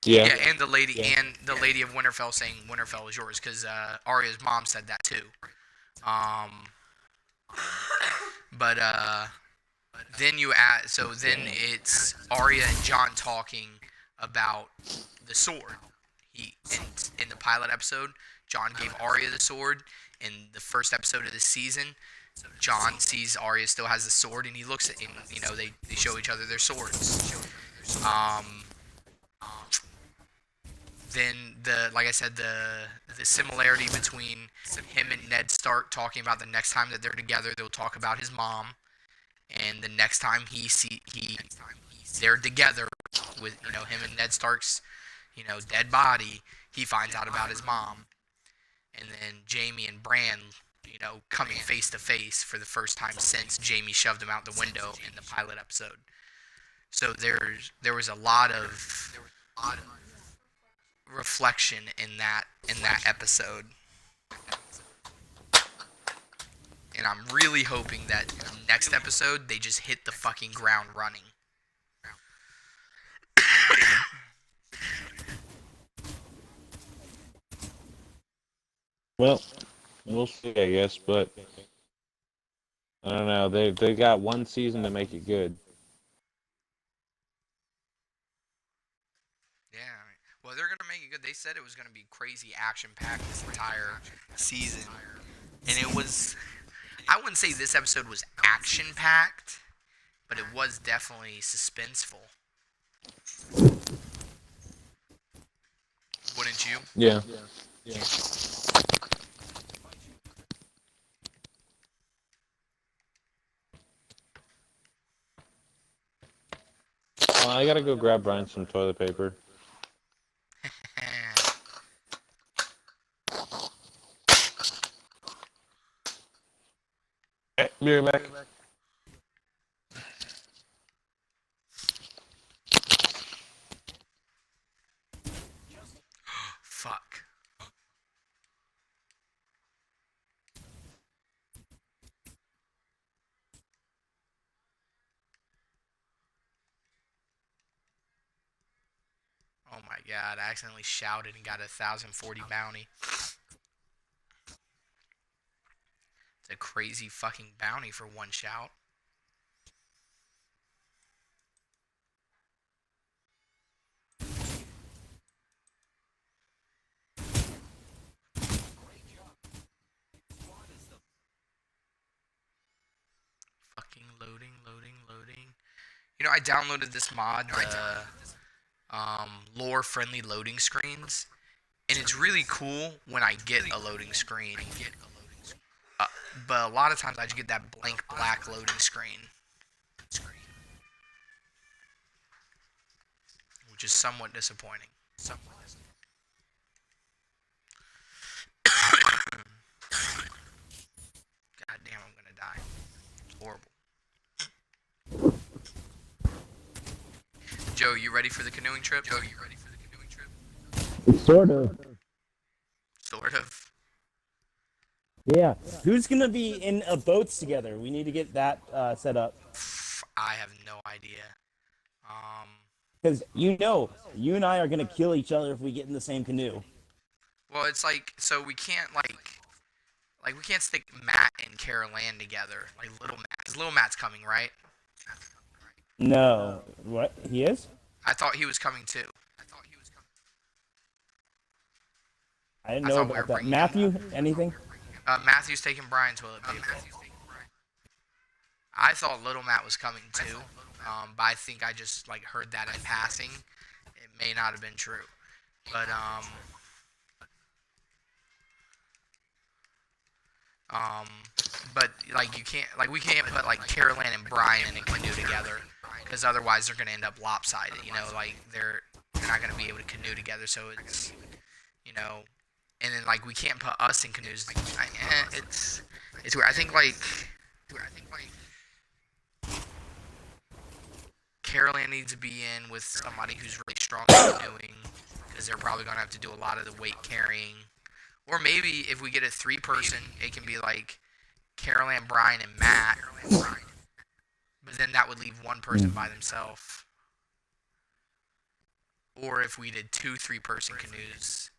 [SPEAKER 1] Yeah.
[SPEAKER 2] and the lady of Winterfell saying Winterfell is yours, because Arya's mom said that too. But then then it's Arya and Jon talking about the sword. In the pilot episode, Jon gave Arya the sword. In the first episode of the season, Jon sees Arya still has the sword, and he looks at him. You know, they show each other their swords. Then like I said, the similarity between him and Ned Stark talking about the next time that they're together, they'll talk about his mom, and the next time they're together with him and Ned Stark's dead body, he finds out about his mom, and then Jaime and Bran coming face to face for the first time since Jaime shoved him out the window in the pilot episode. So there was a lot of reflection in that episode, and I'm really hoping that next episode they just hit the fucking ground running.
[SPEAKER 1] Well, we'll see, I guess, but I don't know. They got one season to make it good.
[SPEAKER 2] Yeah, well, they're gonna make it good. They said it was gonna be crazy action-packed this entire season, and it was. I wouldn't say this episode was action-packed, but it was definitely suspenseful. Wouldn't you?
[SPEAKER 1] Yeah. Well, I gotta go grab Brian some toilet paper. Be right back.
[SPEAKER 2] Fuck. Oh my god, I accidentally shouted and got a 1,040 bounty. It's a crazy fucking bounty for one shout. Fucking loading. You know, I downloaded this mod, lore friendly loading screens, and it's really cool when I get a loading screen but a lot of times I just get that blank black loading screen, which is somewhat disappointing. God damn, I'm gonna die. It's horrible. Joe, you ready for the canoeing trip?
[SPEAKER 4] Sort of.
[SPEAKER 2] Sort of.
[SPEAKER 4] Yeah. Who's gonna be in boats together? We need to get that set up.
[SPEAKER 2] I have no idea.
[SPEAKER 4] Because you and I are gonna kill each other if we get in the same canoe.
[SPEAKER 2] Well, it's like, so we can't we can't stick Matt and Carol Ann together, like Little Matt, because Little Matt's coming, right?
[SPEAKER 4] No. What? He is?
[SPEAKER 2] I thought he was coming too.
[SPEAKER 4] I didn't
[SPEAKER 2] I
[SPEAKER 4] know
[SPEAKER 2] thought we
[SPEAKER 4] about
[SPEAKER 2] were
[SPEAKER 4] that.
[SPEAKER 2] bringing
[SPEAKER 4] Matthew, anything?
[SPEAKER 2] Matthew's taking Brian's toilet paper. I thought Little Matt was coming too, but I think I just heard that in passing. It may not have been true, but you can't we can't put Carol Ann and Brian in a canoe together, because otherwise they're gonna end up lopsided. They're not gonna be able to canoe together. So it's and then we can't put us in canoes. It's weird. I think Carol Ann needs to be in with somebody who's really strong at canoeing, because they're probably gonna have to do a lot of the weight carrying. Or maybe if we get a 3-person, it can be Carol Ann, Brian, and Matt. But then that would leave one person by themselves. Or if we did 2 3-person canoes,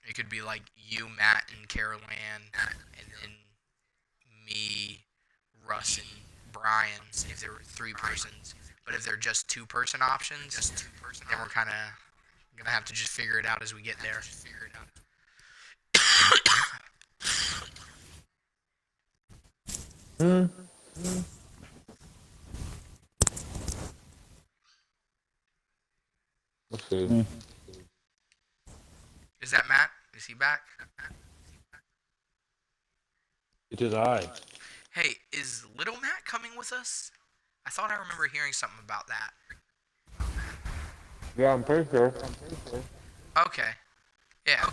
[SPEAKER 2] it could be you, Matt, and Carol Ann, and then me, Russ, and Brian, if there were 3 persons. But if they're just 2-person options, then we're kind of gonna have to just figure it out as we get there.
[SPEAKER 1] Let's see.
[SPEAKER 2] Is that Matt? Is he back?
[SPEAKER 1] It is I.
[SPEAKER 2] Hey, is Little Matt coming with us? I thought I remember hearing something about that.
[SPEAKER 1] Yeah, I'm pretty sure.
[SPEAKER 2] Okay. Yeah.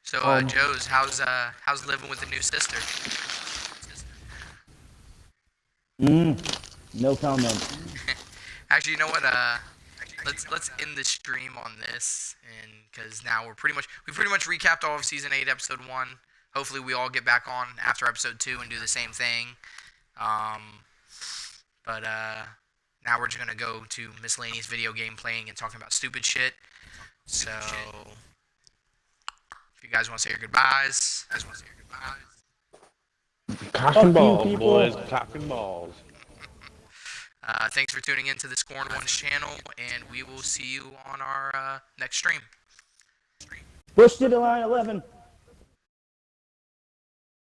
[SPEAKER 2] So, Joe's, how's living with the new sister?
[SPEAKER 4] No comment.
[SPEAKER 2] Actually, you know what? Let's end the stream on this, and because now we pretty much recapped all of season 8, episode 1. Hopefully, we all get back on after episode 2 and do the same thing. But now we're just gonna go to miscellaneous video game playing and talking about stupid shit. So, if you guys want to say your goodbyes,
[SPEAKER 1] Cock and balls,
[SPEAKER 4] people.
[SPEAKER 1] boys. Cock and balls.
[SPEAKER 2] Thanks for tuning into the Scorned Ones channel, and we will see you on our next stream.
[SPEAKER 4] Push to the line 11.